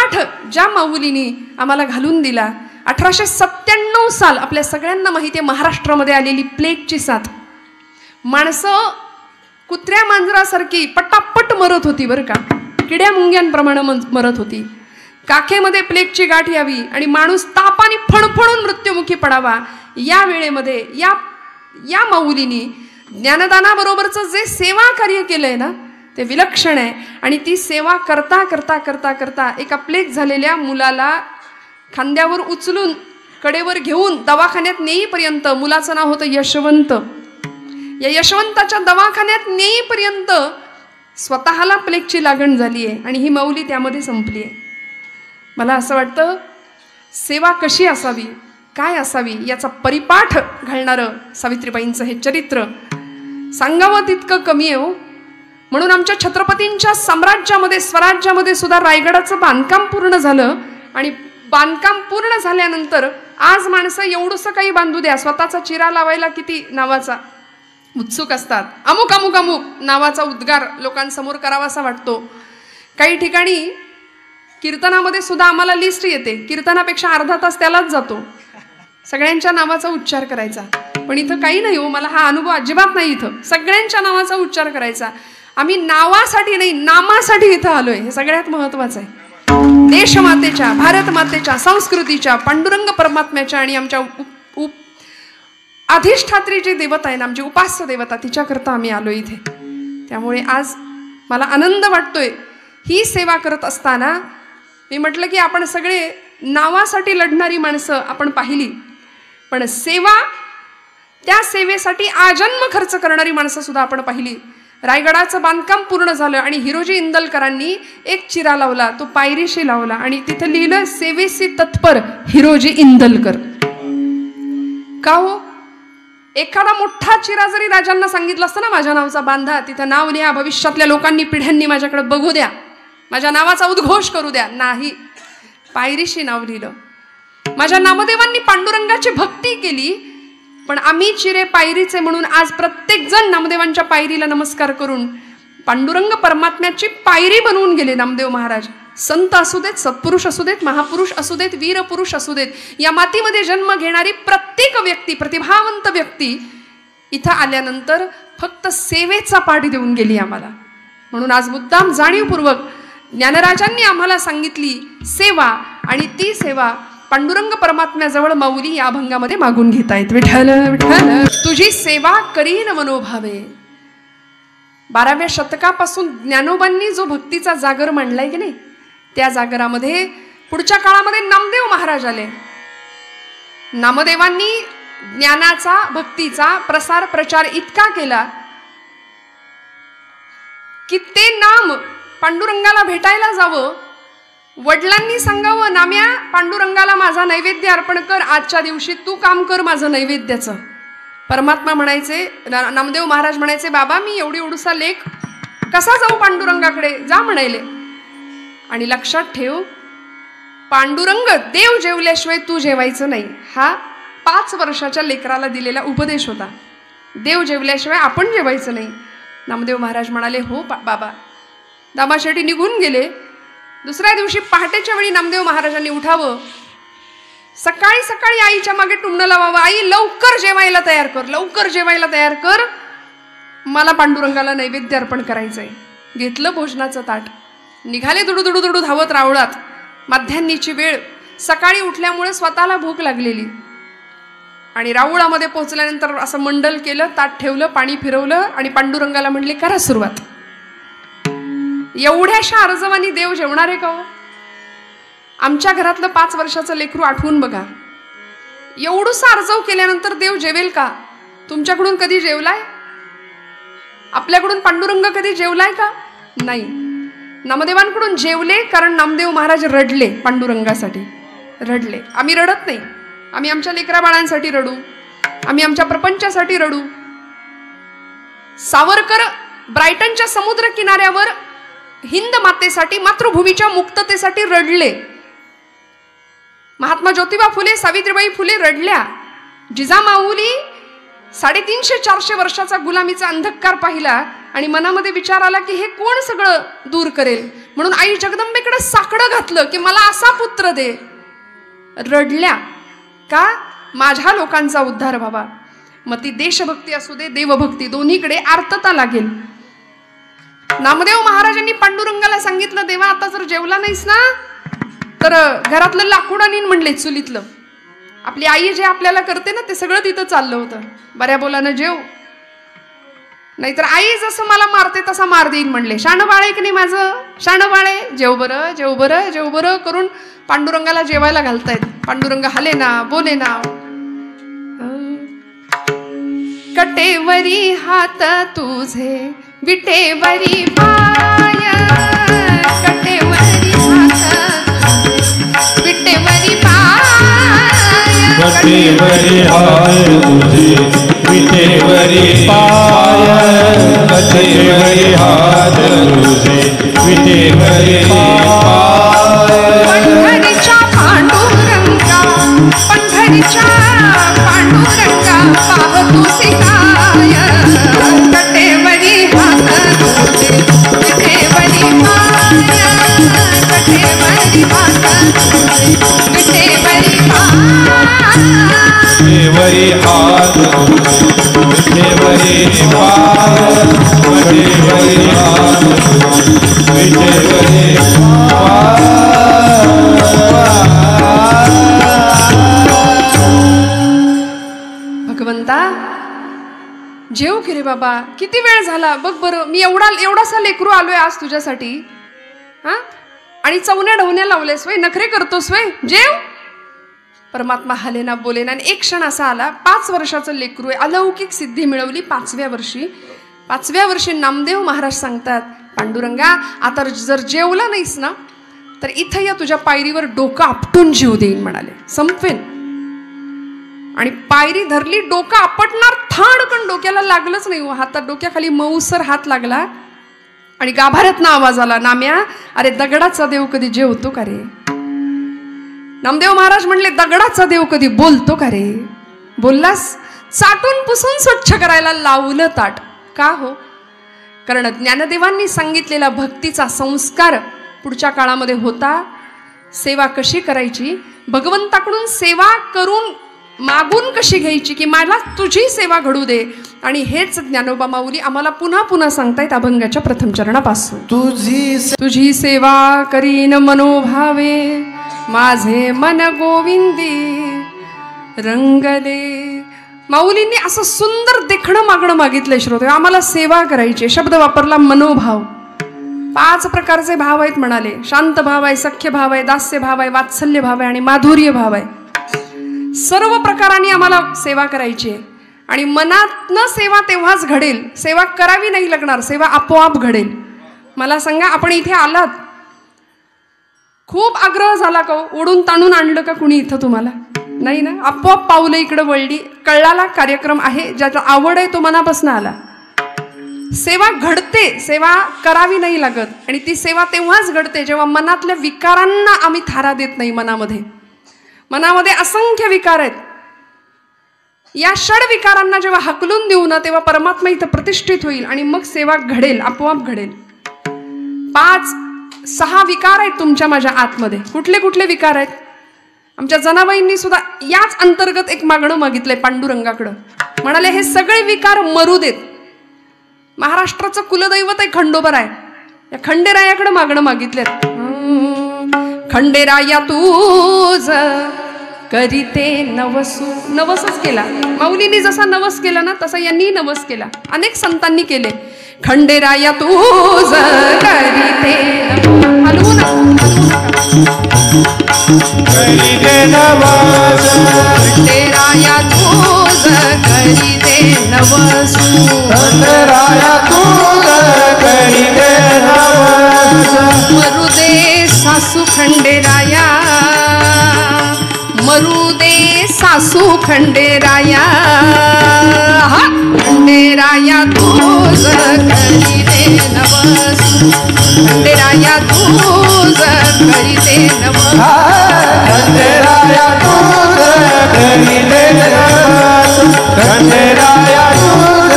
परिपाठ ज्या माऊलींनी आम्हाला घालून दिला, 1897 साल, आपल्या सगळ्यांना माहिती आहे महाराष्ट्रामध्ये आलेली प्लेगची साथ, माणसं कुत्र्या मांजरासारखी पटापट मरत होती बरं का, किड्या मुंग्यांप्रमाणे मरत होती. काखेमध्ये प्लेगची गाठ यावी आणि माणूस तापाने फणफणून मृत्युमुखी पडावा, या वेळेमध्ये या माऊलींनी ज्ञानदानाबरोबरचं जे सेवा कार्य केलंय ना ते विलक्षण आहे. आणि ती सेवा करता करता करता करता एका प्लेग झालेल्या मुलाला खांद्यावर उचलून कडेवर घेऊन दवाखान्यात नेईपर्यंत, मुलाचं नाव होतं यशवंत, या यशवंताच्या दवाखान्यात नेईपर्यंत स्वतःला प्लेगची लागण झाली आहे आणि ही माऊली त्यामध्ये संपली आहे. मला असं वाटतं सेवा कशी असावी, काय असावी याचा परिपाठ घालणारं सावित्रीबाईंचं हे चरित्र सांगावं तितकं कमी आहे हो. म्हणून आमच्या छत्रपतींच्या साम्राज्यामध्ये, स्वराज्यामध्ये सुद्धा रायगडाचं बांधकाम पूर्ण झालं आणि बांधकाम पूर्ण झाल्यानंतर आज माणसं एवढंसं काही बांधू द्या, स्वतःचा चिरा लावायला किती नावाचा उत्सुक असतात. अमुक अमुक अमुक नावाचा उद्गार लोकांसमोर करावासा वाटतो. काही ठिकाणी कीर्तनामध्ये सुद्धा आम्हाला लिस्ट येते, कीर्तनापेक्षा अर्धा तास त्यालाच जातो सगळ्यांच्या नावाचा उच्चार करायचा. पण इथं काही नाही हो, मला हा अनुभव अजिबात नाही. इथं सगळ्यांच्या नावाचा उच्चार करायचा. आम्ही नावासाठी नाही, नामासाठी इथं आलोय, हे सगळ्यात महत्वाचं आहे. देशमातेच्या, भारत मातेच्या, संस्कृतीच्या, पांडुरंग परमात्म्याच्या आणि आमच्या अधिष्ठात्री जी देवता आहे ना, आमची उपास्य देवता, तिच्याकरता आम्ही आलो इथे. त्यामुळे आज मला आनंद वाटतोय. ही सेवा करत असताना मी म्हटलं की आपण सगळे नावासाठी लढणारी माणसं आपण पाहिली, पण सेवा, त्या सेवेसाठी आजन्म खर्च करणारी माणसं सुद्धा आपण पाहिली. रायगडाचं बांधकाम पूर्ण झालं आणि हिरोजी इंदलकरांनी एक चिरा लावला, तो पायरीशी लावला आणि तिथं लिहिलं सेवेसी तत्पर हिरोजी इंदलकर. का हो? एखादा मोठा चिरा जरी राजांना सांगितलं असतं ना माझ्या नावाचा बांधा, तिथं नाव लिहा, भविष्यातल्या लोकांनी, पिढ्यांनी माझ्याकडे बघू द्या, माझ्या नावाचा उद्घोष करू द्या, नाही, पायरीशी नाव लिहिलं. माझ्या नामदेवांनी पांडुरंगाची भक्ती केली, पण आम्ही चिरे पायरीचे म्हणून आज प्रत्येक जण नामदेवांच्या पायरीला नमस्कार करून पांडुरंग परमात्म्याची पायरी बनवून गेले नामदेव महाराज. संत असू देत, सत्पुरुष असू देत, महापुरुष असू देत, वीर पुरुष असू देत, या मातीमध्ये जन्म घेणारी प्रत्येक व्यक्ती, प्रतिभावंत व्यक्ती इथं आल्यानंतर फक्त सेवेचा पाठ देऊन गेली आम्हाला. म्हणून आज मुद्दाम जाणीवपूर्वक ज्ञानराजांनी आम्हाला सांगितली सेवा, आणि ती सेवा पांडुरंग परमात्म्याजवळ माऊली या अभंगामध्ये मागून घेतायत. विठ्ठल विठ्ठल तुझी सेवा करीन मनोभावे. 12व्या शतकापासून ज्ञानोबांनी जो भक्तीचा जागर मांडलाय की नाही, त्या जागरामध्ये पुढच्या काळामध्ये नामदेव महाराज आले. नामदेवांनी ज्ञानाचा, भक्तीचा प्रसार प्रचार इतका केला की ते नाम पांडुरंगाला भेटायला जावं, वडिलांनी सांगावं, नाम्या पांडुरंगाला माझा नैवेद्य अर्पण कर, आजच्या दिवशी तू काम कर माझं नैवेद्याचं. परमात्मा म्हणायचे, नामदेव महाराज म्हणायचे, बाबा मी एवढूसा लेख कसा जाऊ पांडुरंगाकडे, जा म्हणायले. आणि लक्षात ठेव, पांडुरंग देव जेवल्याशिवाय तू जेवायचं नाही, हा 5 वर्षाच्या लेकराला दिलेला उपदेश होता. देव जेवल्याशिवाय आपण जेवायचं नाही. नामदेव महाराज म्हणाले, हो बाबा. दामाशेठी निघून गेले. दुसऱ्या दिवशी पहाटेच्या वेळी नामदेव महाराजांनी उठावं, सकाळी सकाळी आईच्या मागे टुमणं लावावं, आई लवकर जेवायला तयार कर, लवकर जेवायला तयार कर, मला पांडुरंगाला नैवेद्य अर्पण करायचंय. घेतलं भोजनाचं ताट, निघाले दुडू धावत रावळात. माध्यान्नीची वेळ, सकाळी उठल्यामुळे स्वतःला भूक लागलेली, आणि राऊळामध्ये पोहोचल्यानंतर असं मंडल केलं, ताट ठेवलं, पाणी फिरवलं आणि पांडुरंगाला म्हणले, करा सुरुवात. एवढ्याशा अर्जवानी देव जेवणार आहे का हो? आमच्या घरातलं 5 वर्षाचं लेकरू आठवून बघा, एवढूसा अर्जव केल्यानंतर देव जेवेल का? तुमच्याकडून कधी जेवलाय? आपल्याकडून पांडुरंग कधी जेवलाय का? नाही. नामदेवांकडून जेवले, कारण नामदेव महाराज रडले, पांडुरंगासाठी रडले. आम्ही रडत नाही, आम्ही आमच्या लेकरा बाळांसाठी रडू, आम्ही आमच्या प्रपंचासाठी रडू. सावरकर ब्रायटनच्या समुद्र किनाऱ्यावर हिंद मातेसाठी, मातृभूमीच्या मुक्ततेसाठी रडले. महात्मा ज्योतिबा फुले, सावित्रीबाई फुले रडल्या. जिजामाऊली 350-400 वर्षाचा गुलामीचा अंधकार पाहिला आणि मनामध्ये विचार आला की हे कोण सगळं दूर करेल. म्हणून आई जगदंबेकडे साकडं घातलं की मला असा पुत्र दे. रडल्या का? माझ्या लोकांचा उद्धार व्हावा. मग ती देशभक्ती असू दे, देवभक्ती, दोन्हीकडे आर्तता लागेल. नामदेव महाराजांनी पांडुरंगाला सांगितलं, देवा आता जर जेवला नाहीस ना तर घरातलं लाकूड आणीन म्हणले चुलीतलं. आपली आई जे आपल्याला करते ना ते सगळं तिथं चाललं होतं. बऱ्या बोलानं जेव, नाहीतर आई जसं मला मारते तसा मार देईन म्हणले. शाणं बाळे की नाही माझं, शाणं बाळे, जेव बरं, जेव बरं, जेव बरं करून पांडुरंगाला जेवायला घालतायत. पांडुरंग हले ना, बोले ना. कटेवरी हात तुझे, विटेवरी पाय, कटेवरी हात, विटेवरी पाय, कटेवरी हात तुझे, विटेवरी पाय, कटेवरी हात तुझे, विटेवरी पाय. पंढरीच्या पांडुरंगा, पंढरीच्या पांडुरंगा, पाहतोसी काय, कटेवरी हात तुझे, विटेवरी पाय, कटेवरी हात तुझे, विटेवरी पाय. कटेवरी हात तुझे, विटेवरी पाय, कटेवरी हात तुझे, विटेवरी पाय. भगवंता जेव की रे बाबा, किती वेळ झाला बघ बरं. मी एवढासा लेकरू आलोय आज तुझ्यासाठी, हा, आणि चवण्या ढवण्या लावलेस वय, नखरे करतोस वय, जेव. परमात्मा हलेना बोलेना. आणि एक क्षण असा आला, 5 वर्षाचं लेकरू आहे, अलौकिक सिद्धी मिळवली 5व्या वर्षी. 5व्या वर्षी नामदेव महाराज सांगतात, पांडुरंगा आता जर जेवला नाहीस ना तर इथं या तुझ्या पायरीवर डोकं आपटून जीव देईन म्हणाले, संपवेन. आणि पायरी धरली, डोकं आपटणार, थाडकन डोक्याला लागलंच नाही. हातात डोक्याखाली मऊसर हात लागला आणि गाभाऱ्यातनं आवाज आला, नाम्या अरे दगडाचा देव कधी जेवतो का रे? नामदेव महाराज म्हणले, दगडाचा देव कधी बोलतो का रे? बोललास? चाटून पुसून स्वच्छ करायला लावलं ताट. का हो? कारण ज्ञानदेवांनी सांगितलेला भक्तीचा संस्कार पुढच्या काळामध्ये होता. सेवा कशी करायची, भगवंताकडून सेवा करून मागून कशी घ्यायची, की मला तुझी सेवा घडू दे. आणि हेच ज्ञानोबा माऊली आम्हाला पुन्हा पुन्हा सांगतायत अभंगाच्या प्रथम चरणापासून. तुझी सेवा करीन मनोभावे, माझे मन गोविंदी रंग दे. माऊलींनी असं सुंदर देखणं मागणं मागितलंय श्रोते. आम्हाला सेवा करायची, शब्द वापरला मनोभाव. 5 प्रकारचे भाव आहेत म्हणाले. शांत भाव आहे, सख्य भाव आहे, दास्य भाव आहे, वात्सल्य भाव आहे आणि माधुर्य भाव आहे. सर्व प्रकारांनी आम्हाला सेवा करायची आहे. आणि मनातनं सेवा तेव्हाच घडेल, सेवा करावी नाही लागणार, सेवा आपोआप घडेल. मला सांगा, आपण इथे आलात, खूप आग्रह झाला का? ओढून ताणून आणलं का कुणी इथं तुम्हाला? नाही ना, आपोआप पावलं इकडं वळली, कळाला कार्यक्रम आहे, ज्याचा आवड आहे तो मनापासून आला. सेवा घडते, सेवा करावी नाही लागत. आणि ती सेवा तेव्हाच घडते जेव्हा मनातल्या विकारांना आम्ही थारा देत नाही. मनामध्ये असंख्य विकार आहेत, या षड विकारांना जेव्हा हकलून देऊ ना तेव्हा परमात्मा इथं प्रतिष्ठित होईल आणि मग सेवा घडेल, आपोआप घडेल. 5-6 विकार आहेत तुमच्या माझ्या आतमध्ये. कुठले कुठले विकार आहेत? आमच्या जनाबाईंनी सुद्धा याच अंतर्गत एक मागणं मागितलंय पांडुरंगाकडं. म्हणाले, हे सगळे विकार मरू देत. महाराष्ट्राचं कुलदैवत आहे खंडोबराय, या खंडेरायाकडे मागणं मागितलेत. खंडेराया तूज करीते नवसू. नवसच केला माऊलींनी, जसा नवस केला ना तसा यांनी नवस केला, अनेक संतांनी केले. खंडेराया तूज करीते, हलवू ना, करीते नवस, खंडेराया तूज करीते नवसू, खंडेराया तूज करीते नवस. मरुदे सासू खंडेराया, मरुदे सासू खंडेराया, खंडेराया तूज करीते नवसू, खंडेराया तूज करीते नवसू, खंडेराया तूज करीते नवस, खंडेराया तूज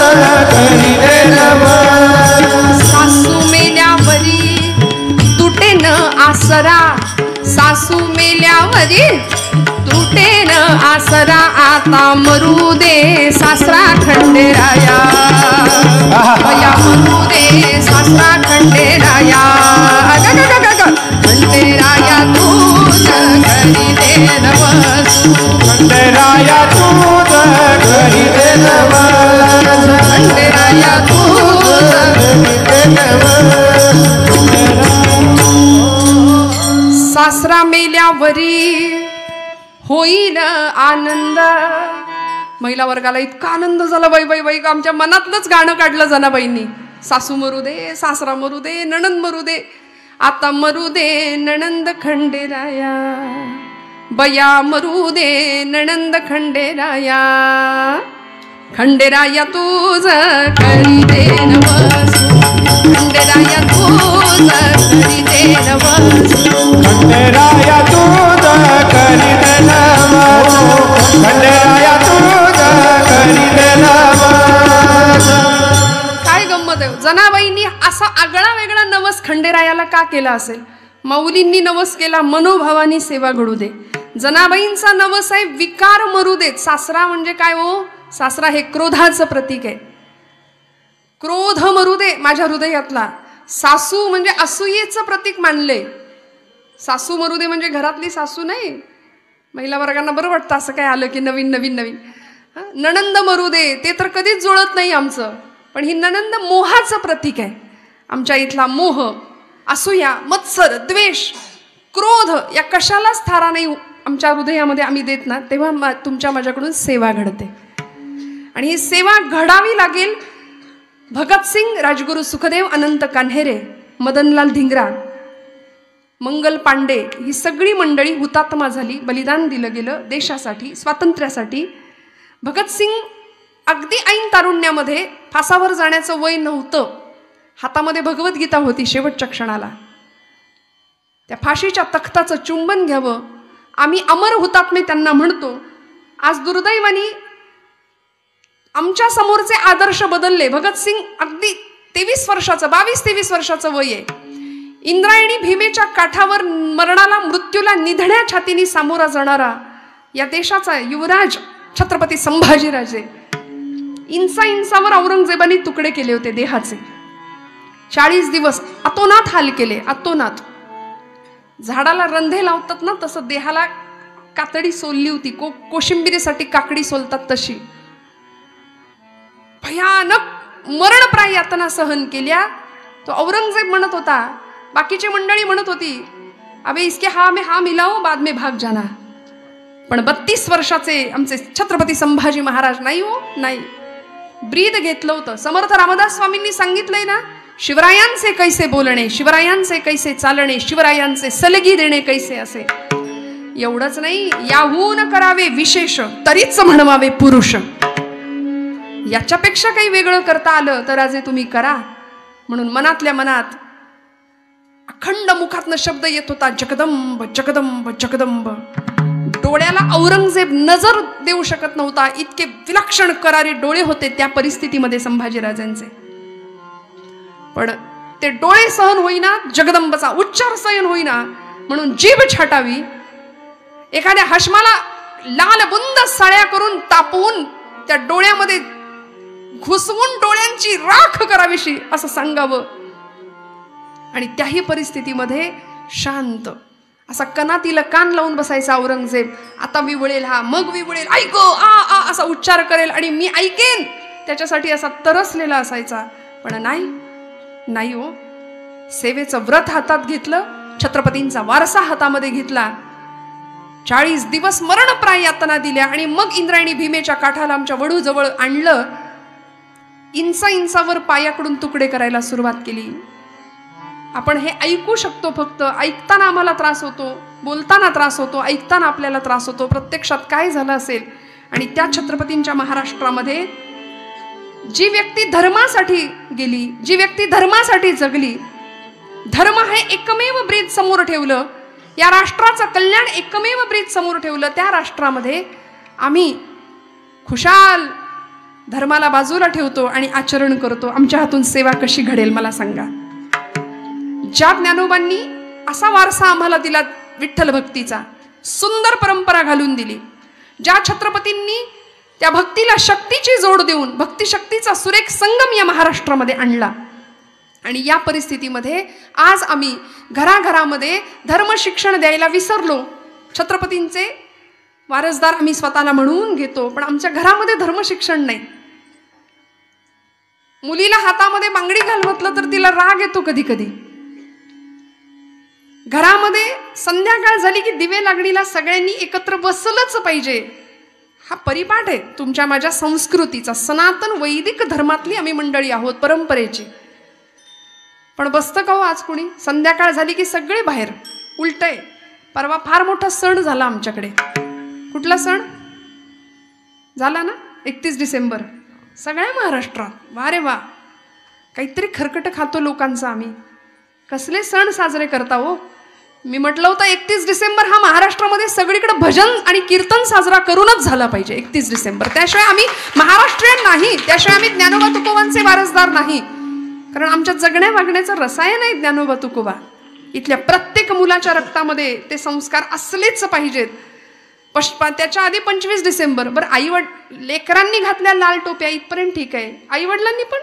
करीते नवस. सासू मेल्यावरी तुट आसरा, सासू मेल्यावरी तुटेन आसरा, आता मरू दे सासरा खंडेराया, बया मरू दे सासरा खंडेराया, खंडेराया तूच घरी दे नवस, खंडेराया तूच घरी दे नवस, खंडेराया तूच घरी दे नवस. सासरा मेल्यावरी होईल आनंद. महिला वर्गाला इतका आनंद झाला, बाई बाई बाई, आमच्या मनातलंच गाणं काढलं जनाबाईंनी. सासू मरू दे, सासरा मरू दे, नणंद मरू दे, आता मरू दे नणंद खंडेराया, बया मरू दे नणंद खंडेराया, खंडेराया तूच करी दे नवस, खंडेराया तूच करी दे नवस, खंडेराया तूच करी दे नवस, खंडेराया तूच करी दे नवस. काय गंमत आहे. जनाबाईंनी असा आगळा वेगळा नवस खंडेरायाला का केला असेल? माऊलींनी नवस केला मनोभावानी सेवा घडू दे. जनाबाईंचा नवस आहे विकार मरू देत. सासरा म्हणजे काय हो? सासरा हे क्रोधाचं प्रतीक आहे. क्रोध मरू दे माझ्या हृदयातला. सासू म्हणजे असूयेचं प्रतीक मानले. सासू मरू दे म्हणजे घरातली सासू नाही. महिला वर्गांना बरं वाटतं असं काय आलं की नवीन नवीन नवीन. नणंद मरू दे ते तर कधीच जुळत नाही आमचं. पण ही नणंद मोहाचं प्रतीक आहे. आमच्या इथला मोह, असूया, मत्सर, द्वेष, क्रोध या कशालाच थारा नाही आमच्या हृदयामध्ये आम्ही देत ना, तेव्हा तुमच्या माझ्याकडून सेवा घडते. आणि ही सेवा घडावी लागेल. भगतसिंग, राजगुरू सुखदेव, अनंत कान्हेरे, मदनलाल धिंगरा, मंगल पांडे ही सगळी मंडळी हुतात्मा झाली. बलिदान दिलं गेलं देशासाठी, स्वातंत्र्यासाठी. भगतसिंग अगदी ऐन तारुण्यामध्ये, फासावर जाण्याचं वय नव्हतं, हातामध्ये भगवद्गीता होती. शेवटच्या क्षणाला त्या फाशीच्या तख्ताचं चुंबन घ्यावं. आम्ही अमर हुतात्मे त्यांना म्हणतो. आज दुर्दैवानी आमच्या समोरचे आदर्श बदलले. भगतसिंग अगदी 23 वर्षाचं, 22-23 वर्षाचं वय आहे. इंद्रायणी भीमेच्या काठावर मरणाला, मृत्यूला निधड्या छातीने सामोरा जाणारा या देशाचा युवराज छत्रपती संभाजीराजे. इंचावर औरंगजेबाने तुकडे केले होते देहाचे. 40 दिवस अतोनात हाल केले. अतोनात. झाडाला रंधे लावतात ना तसं देहाला कातडी सोलली होती. कोशिंबिरीसाठी काकडी सोलतात तशी. भयानक मरणप्राय यातना सहन केल्या. तो औरंगजेब म्हणत होता, बाकीची मंडळी म्हणत होती, अबे इसके हा में हा मिलाओ, बाद में भाग जाना. पण 32 वर्षाचे आमचे छत्रपती संभाजी महाराज नाही हो, नाही. ब्रीद घेतलं होतं. समर्थ रामदास स्वामींनी सांगितलंय ना, शिवरायांचे कैसे बोलणे, शिवरायांचे कैसे चालणे, शिवरायांचे सलगी देणे कैसे असे. एवढंच नाही, याहून करावे विशेष, तरीच म्हणवावे पुरुष. याच्यापेक्षा काही वेगळं करता आलं तर राजे तुम्ही करा. म्हणून मनातल्या मनात अखंड मुखातनं शब्द येत होता, जगदंब जगदंब जगदंब. डोळ्याला औरंगजेब नजर देऊ शकत नव्हता. इतके विलक्षण करारे डोळे होते त्या परिस्थितीमध्ये संभाजीराजांचे. पण ते डोळे सहन होईना, जगदंबचा उच्चार सहन होईना, म्हणून जीभ छाटावी. एखाद्या हशमाला लाल बुंद साळ्या करून तापवून त्या डोळ्यामध्ये घुसवून डोळ्यांची राख करावीशी असं सांगावं. आणि त्याही परिस्थितीमध्ये शांत असा कनातीला कान लावून बसायचा औरंगजेब. आता विवळेल हा, मग विवळेल, ऐक आ आ असा उच्चार करेल आणि मी ऐकेन त्याच्यासाठी असा तरसलेला असायचा. पण नाही हो. सेवेचं व्रत हातात घेतलं, छत्रपतींचा वारसा हातामध्ये घेतला. 40 दिवस मरणप्राय यातना दिल्या आणि मग इंद्रायणी भीमेच्या काठाला आमच्या वडूजवळ आणलं. इंचावर पायाकडून तुकडे करायला सुरुवात केली. आपण हे ऐकू शकतो, फक्त ऐकताना आम्हाला त्रास होतो, बोलताना त्रास होतो, ऐकताना आपल्याला त्रास होतो. प्रत्यक्षात काय झालं असेल. आणि त्या छत्रपतींच्या महाराष्ट्रामध्ये जी व्यक्ती धर्मासाठी गेली, जी व्यक्ती धर्मासाठी जगली, धर्म हे एकमेव ब्रीद समोर ठेवलं, या राष्ट्राचं कल्याण एकमेव ब्रीद समोर ठेवलं, त्या राष्ट्रामध्ये आम्ही खुशाल धर्माला बाजूला ठेवतो आणि आचरण करतो. आमच्या हातून सेवा कशी घडेल मला सांगा. ज्या ज्ञानोबांनी असा वारसा आम्हाला दिला विठ्ठल भक्तीचा, सुंदर परंपरा घालून दिली. ज्या छत्रपतींनी त्या भक्तीला शक्तीची जोड देऊन भक्ती शक्तीचा सुरेख संगम या महाराष्ट्रामध्ये आणला. आणि या परिस्थितीमध्ये आज आम्ही घराघरामध्ये धर्म शिक्षण द्यायला विसरलो. छत्रपतींचे वारसदार आम्ही स्वतःला म्हणून घेतो, पण आमच्या घरामध्ये धर्म शिक्षण नाही. मुलीला हातामध्ये बांगडी घाल म्हटलं तर तिला राग येतो कधी कधी. घरामध्ये संध्याकाळ झाली की दिवे लागणीला सगळ्यांनी एकत्र बसलंच पाहिजे, हा परिपाठ आहे तुमच्या माझ्या संस्कृतीचा. सनातन वैदिक धर्मातली आम्ही मंडळी आहोत, परंपरेची. पण बसतं का हो आज कुणी? संध्याकाळ झाली की सगळे बाहेर. उलट आहे. परवा फार मोठा सण झाला आमच्याकडे. कुठला सण झाला ना? 31 डिसेंबर. सगळ्या महाराष्ट्रात वा रे वा, काहीतरी खरकट खातो लोकांचा आम्ही. कसले सण साजरे करता हो? मी म्हटलं होतं 31 डिसेंबर हा महाराष्ट्रामध्ये सगळीकडे भजन आणि कीर्तन साजरा करूनच झाला पाहिजे 31 डिसेंबर. त्याशिवाय आम्ही महाराष्ट्रीयन नाही, त्याशिवाय आम्ही ज्ञानोबा तुकोबांचे वारसदार नाही. कारण आमच्या जगण्या वागण्याचं रसायन आहे ज्ञानोबा तुकोबा. इथल्या प्रत्येक मुलाच्या रक्तामध्ये ते संस्कार असलेच पाहिजेत. त्याच्या आधी 25 डिसेंबर. बरं, लेकरांनी घातल्या लाल टोप्या इथपर्यंत ठीक आहे, आईवडिलांनी पण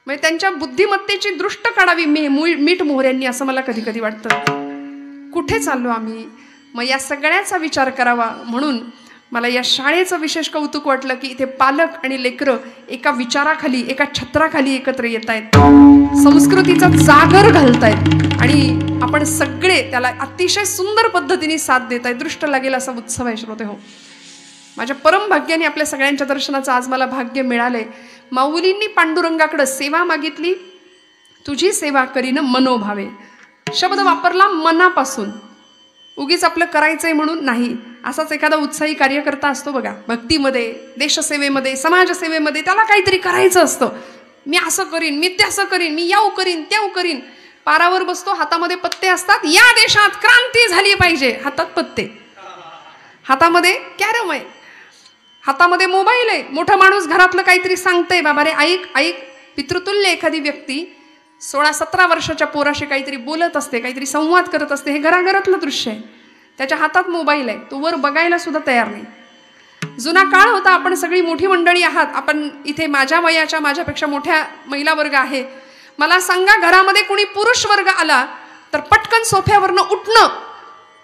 म्हणजे त्यांच्या बुद्धिमत्तेची दृष्ट काढावी मीठ मोहऱ्यांनी, असं मला कधी कधी वाटतं. कुठे चाललो आम्ही? मग या सगळ्याचा विचार करावा. म्हणून मला या शाळेचं विशेष कौतुक वाटलं की इथे पालक आणि लेकरं एका विचाराखाली, एका छत्राखाली एकत्र येत आहेत, संस्कृतीचा जागर घालतायत आणि आपण सगळे त्याला अतिशय सुंदर पद्धतीने साथ देत आहे. दृष्ट लागेल असा उत्सव आहे श्रोते हो. माझ्या परम भाग्याने आपल्या सगळ्यांच्या दर्शनाचं आज मला भाग्य मिळालंय. माऊलींनी पांडुरंगाकडे सेवा मागितली, तुझी सेवा करीन मनोभावे. शब्द वापरला मनापासून, उगीच आपलं करायचंय म्हणून नाही. असाच एखादा उत्साही कार्यकर्ता असतो बघा, भक्तीमध्ये, देशसेवेमध्ये, समाजसेवेमध्ये, त्याला काहीतरी करायचं असतं. मी असं करीन, मी तसं करीन, मी याव करीन, त्याव करीन. पारावर बसतो, हातामध्ये पत्ते असतात. या देशात क्रांती झाली पाहिजे, हातात पत्ते, हातामध्ये कॅरम आहे, हातामध्ये मोबाईल आहे. मोठा माणूस घरातलं काहीतरी सांगतंय, बाबा रे ऐक ऐक. पितृतुल्य एखादी व्यक्ती 16-17 वर्षाच्या पोराशी काहीतरी बोलत असते, काहीतरी संवाद करत असते. हे घराघरातलं दृश्य आहे. त्याच्या हातात मोबाईल आहे, तो वर बघायला सुद्धा तयार नाही. जुना काळ होता. आपण सगळी मोठी मंडळी आहात. आपण इथे माझ्या वयाच्या, माझ्यापेक्षा मोठ्या महिला वर्ग आहे. मला सांगा, घरामध्ये कुणी पुरुष वर्ग आला तर पटकन सोफ्यावरनं उठणं,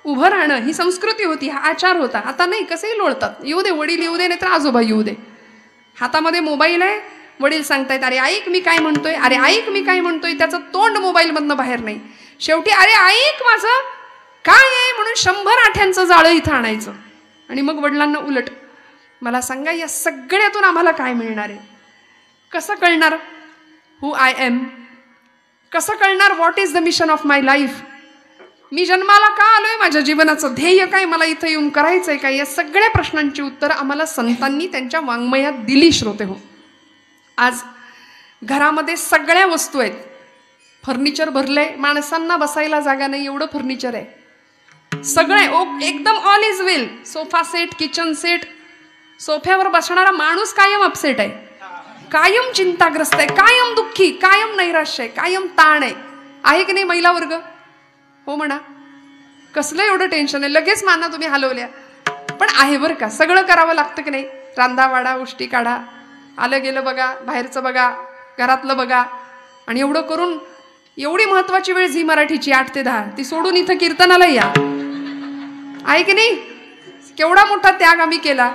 उभं राहणं ही संस्कृती होती, हा आचार होता. आता नाही, कसेही लोळतात. येऊ दे वडील, येऊ दे, नाही तर आजोबा येऊ दे. हातामध्ये मोबाईल आहे, वडील सांगतायत अरे ऐक मी काय म्हणतोय, अरे ऐक मी काय म्हणतोय. त्याचं तोंड मोबाईलमधनं बाहेर नाही. शेवटी अरे ऐक माझं काय आहे म्हणून 100 आठ्यांचं जाळं इथं आणायचं. आणि मग वडिलांना उलट. मला सांगा, या सगळ्यातून आम्हाला काय मिळणार आहे? कसं कळणार हू आय एम? कसं कळणार what is the mission of my life? मी जन्माला का आलोय? माझ्या जीवनाचं ध्येय काय? मला इथं येऊन करायचंय काय? या सगळ्या प्रश्नांची उत्तरं आम्हाला संतांनी त्यांच्या वाङ्मयात दिली श्रोते हो. आज घरामध्ये सगळ्या वस्तू आहेत. फर्निचर भरलंय, माणसांना बसायला जागा नाही एवढं फर्निचर आहे. सगळे एकदम all is well. Sofa set, kitchen set. सोफ्यावर बसणारा माणूस कायम अपसेट आहे, कायम चिंताग्रस्त आहे, कायम दुःखी, कायम नैराश्य आहे, कायम ताण आहे की नाही महिला वर्ग? हो म्हणा. कसलं एवढं टेन्शन आहे? लगेच माना तुम्ही हलवल्या. पण आहे बरं का, सगळं करावं लागतं की नाही? रांधा वाडा, उष्टी काढा, आलं गेलं बघा, बाहेरचं बघा, घरातलं बघा. आणि एवढं करून एवढी महत्वाची वेळ झी मराठीची 8 ते 10 ती सोडून इथं कीर्तनाला या, आहे की नाही? केवढा मोठा त्याग आम्ही केला.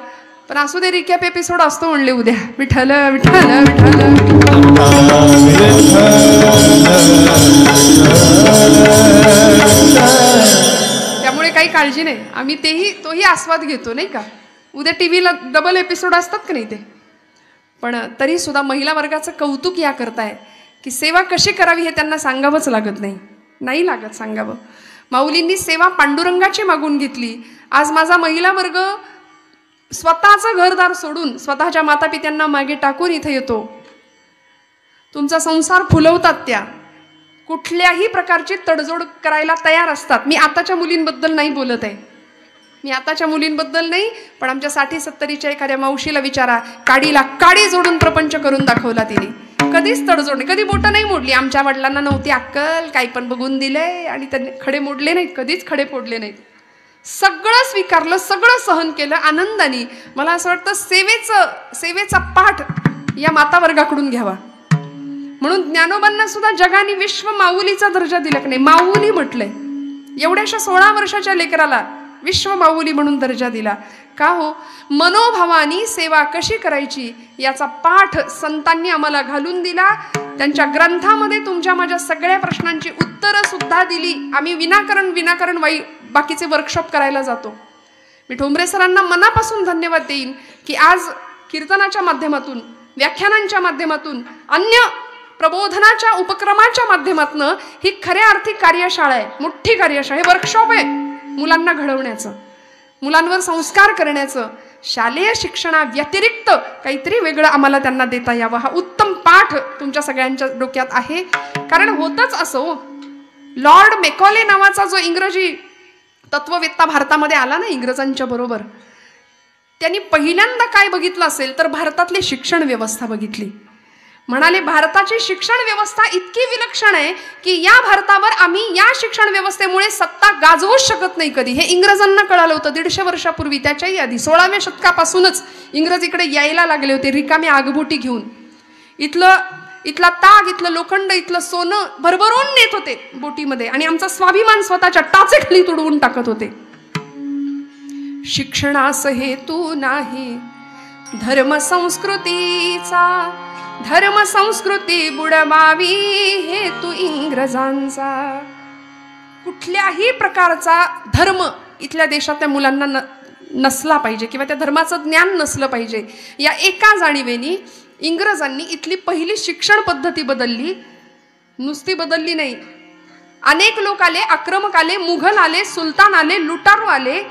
पण असू दे, रिकॅप एपिसोड असतो म्हणले उद्या. विठ्ठल विठ्ठल विठ्ठल. त्यामुळे काही काळजी नाही, आम्ही तोही आस्वाद घेतो नाही का. उद्या टीव्हीला डबल एपिसोड असतात का नाही ते. पण तरी सुद्धा महिला वर्गाचं कौतुक या करताय की सेवा कशी करावी हे त्यांना सांगावंच लागत नाही लागत सांगावं. माऊलींनी सेवा पांडुरंगाची मागून घेतली. आज माझा महिला वर्ग स्वतःचं घरदार सोडून, स्वतःच्या मातापित्यांना मागे टाकून इथे येतो. तुमचा संसार फुलवतात त्या. कुठल्याही प्रकारची तडजोड करायला तयार असतात. मी आताच्या मुलींबद्दल नाही बोलत आहे, मी आताच्या मुलींबद्दल नाही. पण आमच्या 60-70च्या एखाद्या मावशीला विचारा, काडीला काडी जोडून प्रपंच करून दाखवला तिने. कधीच तडजोड नाही, कधी बोटं नाही मोडली. आमच्या वडिलांना नव्हती अक्कल, काही पण बघून दिलंय आणि त्यांनी खडे मोडले नाहीत, कधीच खडे फोडले नाहीत. सगळं स्वीकारलं, सगळं सहन केलं आनंदाने. मला असं वाटतं सेवेचा पाठ या मातावर्गाकडून घ्यावा. म्हणून ज्ञानोबांना सुद्धा जगाने विश्व माऊलीचा दर्जा दिला की नाही, माऊली म्हटलंय. एवढ्याशा 16 वर्षाच्या लेकराला विश्व माऊली म्हणून दर्जा दिला. का हो? मनोभावानी सेवा कशी करायची याचा पाठ संतांनी आम्हाला घालून दिला. त्यांच्या ग्रंथामध्ये तुमच्या माझ्या सगळ्या प्रश्नांची उत्तरं सुद्धा दिली. आम्ही विनाकारण बाकीचे वर्कशॉप करायला जातो. मी ठोंबरे सरांना मनापासून धन्यवाद देईन की आज कीर्तनाच्या माध्यमातून, व्याख्यानांच्या माध्यमातून, अन्य प्रबोधनाच्या उपक्रमाच्या माध्यमातून ही खऱ्या अर्थी कार्यशाळा आहे, मोठी कार्यशाळा, हे वर्कशॉप आहे मुलांना घडवण्याचं, मुलांवर संस्कार करण्याचं. शालेय शिक्षणा व्यतिरिक्त काहीतरी वेगळं आम्हाला त्यांना देता यावं, हा उत्तम पाठ तुमच्या सगळ्यांच्या डोक्यात आहे. कारण होतच असो, लॉर्ड मेकॉले नावाचा जो इंग्रजी तत्ववेत्ता भारतामध्ये आला ना इंग्रजांच्या बरोबर, त्यांनी पहिल्यांदा काय बघितलं असेल तर भारतातली शिक्षण व्यवस्था बघितली. म्हणाले भारताची शिक्षण व्यवस्था इतकी विलक्षण आहे की या भारतावर आम्ही या शिक्षण व्यवस्थेमुळे सत्ता गाजवूच शकत नाही कधी. हे इंग्रजांना कळालं होतं 150 वर्षापूर्वी. त्याच्याही आधी 16व्या शतकापासूनच इंग्रज इकडे यायला लागले होते रिकामी आगबोटी घेऊन. इथला ताग, इथलं लोखंड, इथलं सोनं भरभरून नेत होते बोटीमध्ये आणि आमचा स्वाभिमान स्वतःच्या टाचेखाली तुडवून टाकत होते. शिक्षणास हेतू नाही धर्म संस्कृती बुडवावी हेतू इंग्रजांचा. कुठल्याही प्रकारचा धर्म इथल्या देशातल्या मुलांना नसला पाहिजे किंवा त्या धर्माचं ज्ञान नसलं पाहिजे, या एका जाणीवेनी इंग्रजांनी इथली पहिली शिक्षण पद्धती बदलली. नुसती बदलली नाही, अनेक लोक आले, आक्रमक आले, मुघल आले, सुलतान आले, लुटारू आले.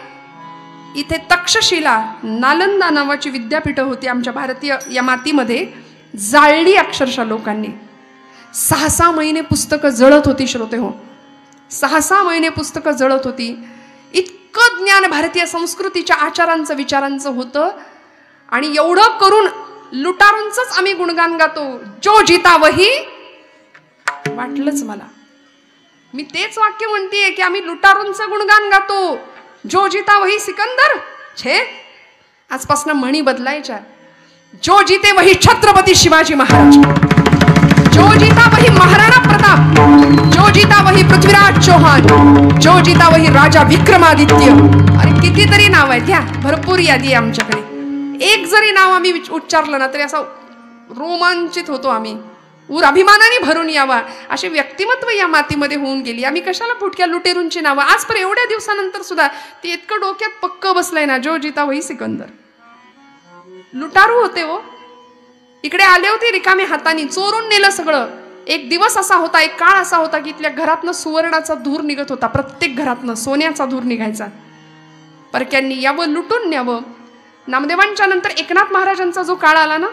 इथे तक्षशिला, नालंदा नावाची विद्यापीठ होती आमच्या भारतीय या मातीमध्ये, जाळली अक्षरशः लोकांनी. 6-6 महिने पुस्तकं जळत होती श्रोते हो, 6-6 महिने पुस्तकं जळत होती. इतकं ज्ञान भारतीय संस्कृतीच्या आचारांचं विचारांचं होतं. आणि एवढं करून लुटारूंचंच आम्ही गुणगान गातो, जो जीता वही. वाटलंच मला, मी तेच वाक्य म्हणतेय की आम्ही लुटारूंचं गुणगान गातो, जो जीता वही सिकंदर. छे, आजपासून म्हणी बदलायच्या. जो जीते वही छत्रपती शिवाजी महाराज, जो जीता वही महाराणा प्रताप, जो जीता वही पृथ्वीराज चौहान, जो जीता वही राजा विक्रमादित्य. अरे कितीतरी नाव आहेत, या भरपूर यादी आहे आमच्याकडे. एक जरी नाव आम्ही उच्चारलं ना तरी असा रोमांचित होतो आम्ही. अभिमानाने भरून यावा अशी व्यक्तिमत्व या मातीमध्ये होऊन गेली. आम्ही कशाला फुटक्या लुटेरूंची नावं आज पर एवढ्या दिवसानंतर सुद्धा ते इतकं डोक्यात पक्क बसलंय ना, जो जीता वही सिकंदर. लुटारू होते हो, इकडे आले होते रिकामे हाताने, चोरून नेलं सगळं. एक दिवस असा होता, एक काळ असा होता की इथल्या घरातनं सुवर्णाचा धूर निघत होता, प्रत्येक घरातनं सोन्याचा धूर निघायचा. परक्यांनी यावं, लुटून न्यावं. नामदेवांच्या नंतर एकनाथ महाराजांचा जो काळ आला ना,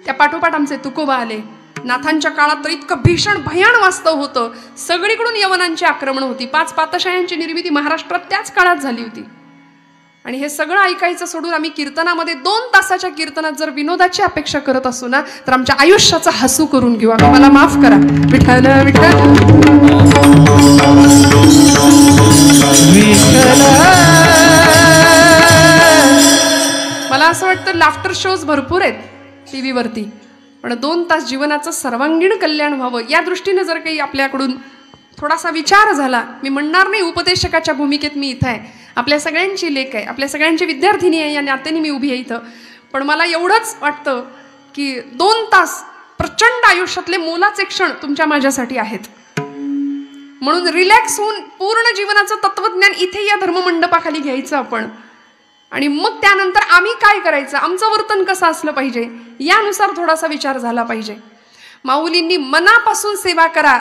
त्या पाठोपाठ आमचे तुकोबा आले. नाथांच्या काळात तर इतकं भीषण भयान वास्तव होतं, सगळीकडून यवनांची आक्रमण होती. 5 पातशायांची निर्मिती महाराष्ट्रात त्याच काळात झाली होती. आणि हे सगळं ऐकायचं सोडून आम्ही कीर्तनामध्ये 2 तासाच्या कीर्तनात जर विनोदाची अपेक्षा करत असू ना तर आमच्या आयुष्याचा हसू करून घेऊ आम्ही. मला माफ करा. विठ्ठल विठ्ठल मला असं वाटतं लाफ्टर शोज भरपूर आहेत TV वरती, पण 2 तास जीवनाचं सर्वांगीण कल्याण व्हावं या दृष्टीने जर काही आपल्याकडून थोडासा विचार झाला. मी म्हणणार नाही उपदेशकाच्या भूमिकेत मी इथं आहे, आपल्या सगळ्यांची लेख आहे, आपल्या सगळ्यांची विद्यार्थिनी आहे, या नात्याने मी उभी आहे इथं. पण मला एवढंच वाटतं की 2 तास प्रचंड आयुष्यातले मोलाचे क्षण तुमच्या माझ्यासाठी आहेत. म्हणून रिलॅक्स होऊन पूर्ण जीवनाचं तत्वज्ञान इथे या धर्ममंडपाखाली घ्यायचं आपण. आणि मग त्यानंतर आम्ही काय करायचं, आमचं वर्तन कसं असलं पाहिजे यानुसार थोडासा विचार झाला पाहिजे. माऊलींनी मनापासून सेवा करा,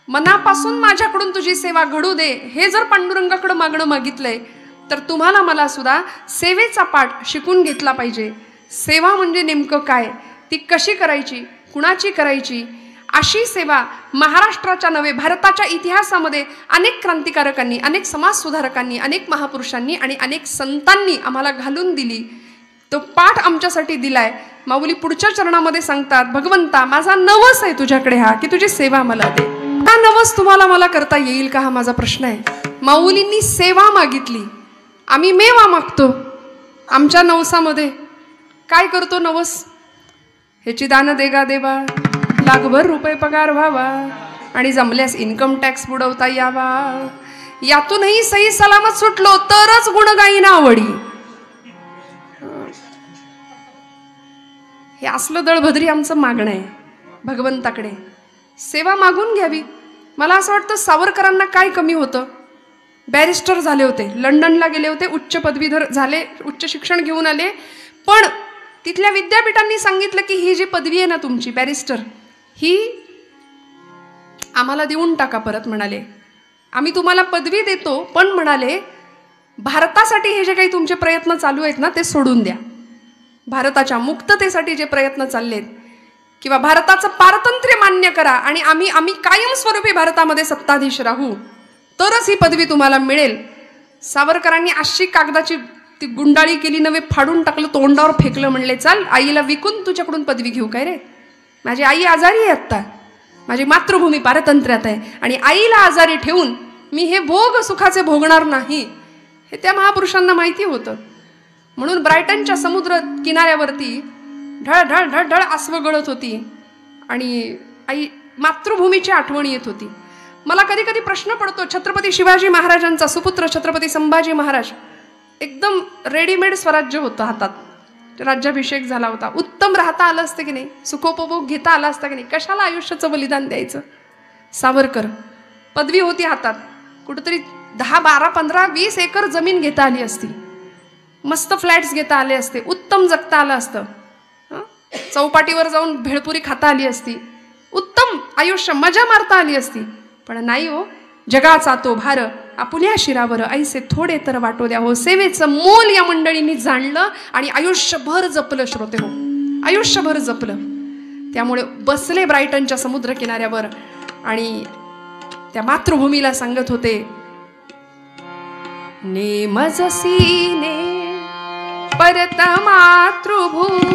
मनापासून माझ्याकडून तुझी सेवा घडू दे, हे जर पांडुरंगाकडे मागणं मागितलंय तर तुम्हाला मला सुद्धा सेवेचा पाठ शिकून घेतला पाहिजे. सेवा म्हणजे नेमकं काय, ती कशी करायची, कुणाची करायची, अशी सेवा महाराष्ट्राच्या नव्हे भारताच्या इतिहासामध्ये अनेक क्रांतिकारकांनी, अनेक समाजसुधारकांनी, अनेक महापुरुषांनी आणि अनेक संतांनी आम्हाला घालून दिली. तो पाठ आमच्यासाठी दिलाय. माऊली पुढच्या चरणामध्ये सांगतात, भगवंता माझा नवस आहे तुझ्याकडे हा, की तुझी सेवा मला दे. हा नवस तुम्हाला मला करता येईल का, हा माझा प्रश्न आहे. माऊलींनी सेवा मागितली, आम्ही मेवा मागतो. आमच्या नवसामध्ये काय करतो नवस, ह्याची दान देगा देवा, लाखभर रुपये पगार व्हावा आणि जमल्यास इन्कम टॅक्स बुडवता यावा, यातूनही सही सलामत सुटलो तरच गुणगायीना आवडी. हे असलं दळभद्री आमचं मागणं आहे भगवंताकडे. सेवा मागून घ्यावी. मला असं वाटतं सावरकरांना काय कमी होतं, बॅरिस्टर झाले होते, लंडनला गेले होते, उच्च पदवीधर झाले, उच्च शिक्षण घेऊन आले, पण तिथल्या विद्यापीठांनी सांगितलं की ही जी पदवी आहे ना तुमची बॅरिस्टर, ही आम्हाला देऊन टाका परत. म्हणाले आम्ही तुम्हाला पदवी देतो, पण म्हणाले भारतासाठी हे जे काही तुमचे प्रयत्न चालू आहेत ना ते सोडून द्या. भारताच्या मुक्ततेसाठी जे प्रयत्न चाललेत किंवा भारताचं पारतंत्र्य मान्य करा आणि आम्ही कायमस्वरूपी भारतामध्ये सत्ताधीश राहू, तरच ही पदवी तुम्हाला मिळेल. सावरकरांनी अशी कागदाची ती गुंडाळी केली, नवे फाडून टाकलं, तोंडावर फेकलं, म्हणले चाल आईला विकून तुझ्याकडून पदवी घेऊ काय रे. माझी आई आजारी आहे आत्ता, माझी मातृभूमी पारतंत्र्यात आहे आणि आईला आजारी ठेवून मी हे भोग सुखाचे भोगणार नाही, हे त्या महापुरुषांना माहिती होतं. म्हणून ब्रायटनच्या समुद्र किनाऱ्यावरती ढळ ढळ ढळ ढळ आसव गळत होती आणि आई मातृभूमीची आठवण येत होती. मला कधी कधी प्रश्न पडतो, छत्रपती शिवाजी महाराजांचा सुपुत्र छत्रपती संभाजी महाराज, एकदम रेडीमेड स्वराज्य होतं हातात, राज्याभिषेक झाला होता, उत्तम राहता आलं असतं की नाही, सुखोपभोग घेता आला असता की नाही, कशाला आयुष्याचं बलिदान द्यायचं. सावरकर पदवी होती हातात, कुठंतरी 10, 12, 15, 20 एकर जमीन घेता आली असती, मस्त फ्लॅट्स घेता आले असते, उत्तम जगता आलं असतं, चौपाटीवर जाऊन भेळपुरी खाता आली असती, उत्तम आयुष्य मजा मारता आली असती. पण नाही हो, जगाचा तो भार आपुल्या शिरावर ऐसे थोडे तर वाटो द्या हो. सेवेचं मोल या मंडळींनी जाणलं आणि आयुष्यभर जपलं. श्रोते हो, आयुष्यभर जपलं. त्यामुळे बसले ब्रायटनच्या समुद्र किनाऱ्यावर आणि त्या मातृभूमीला सांगत होते, नेमजसीने परत मातृभूमीला,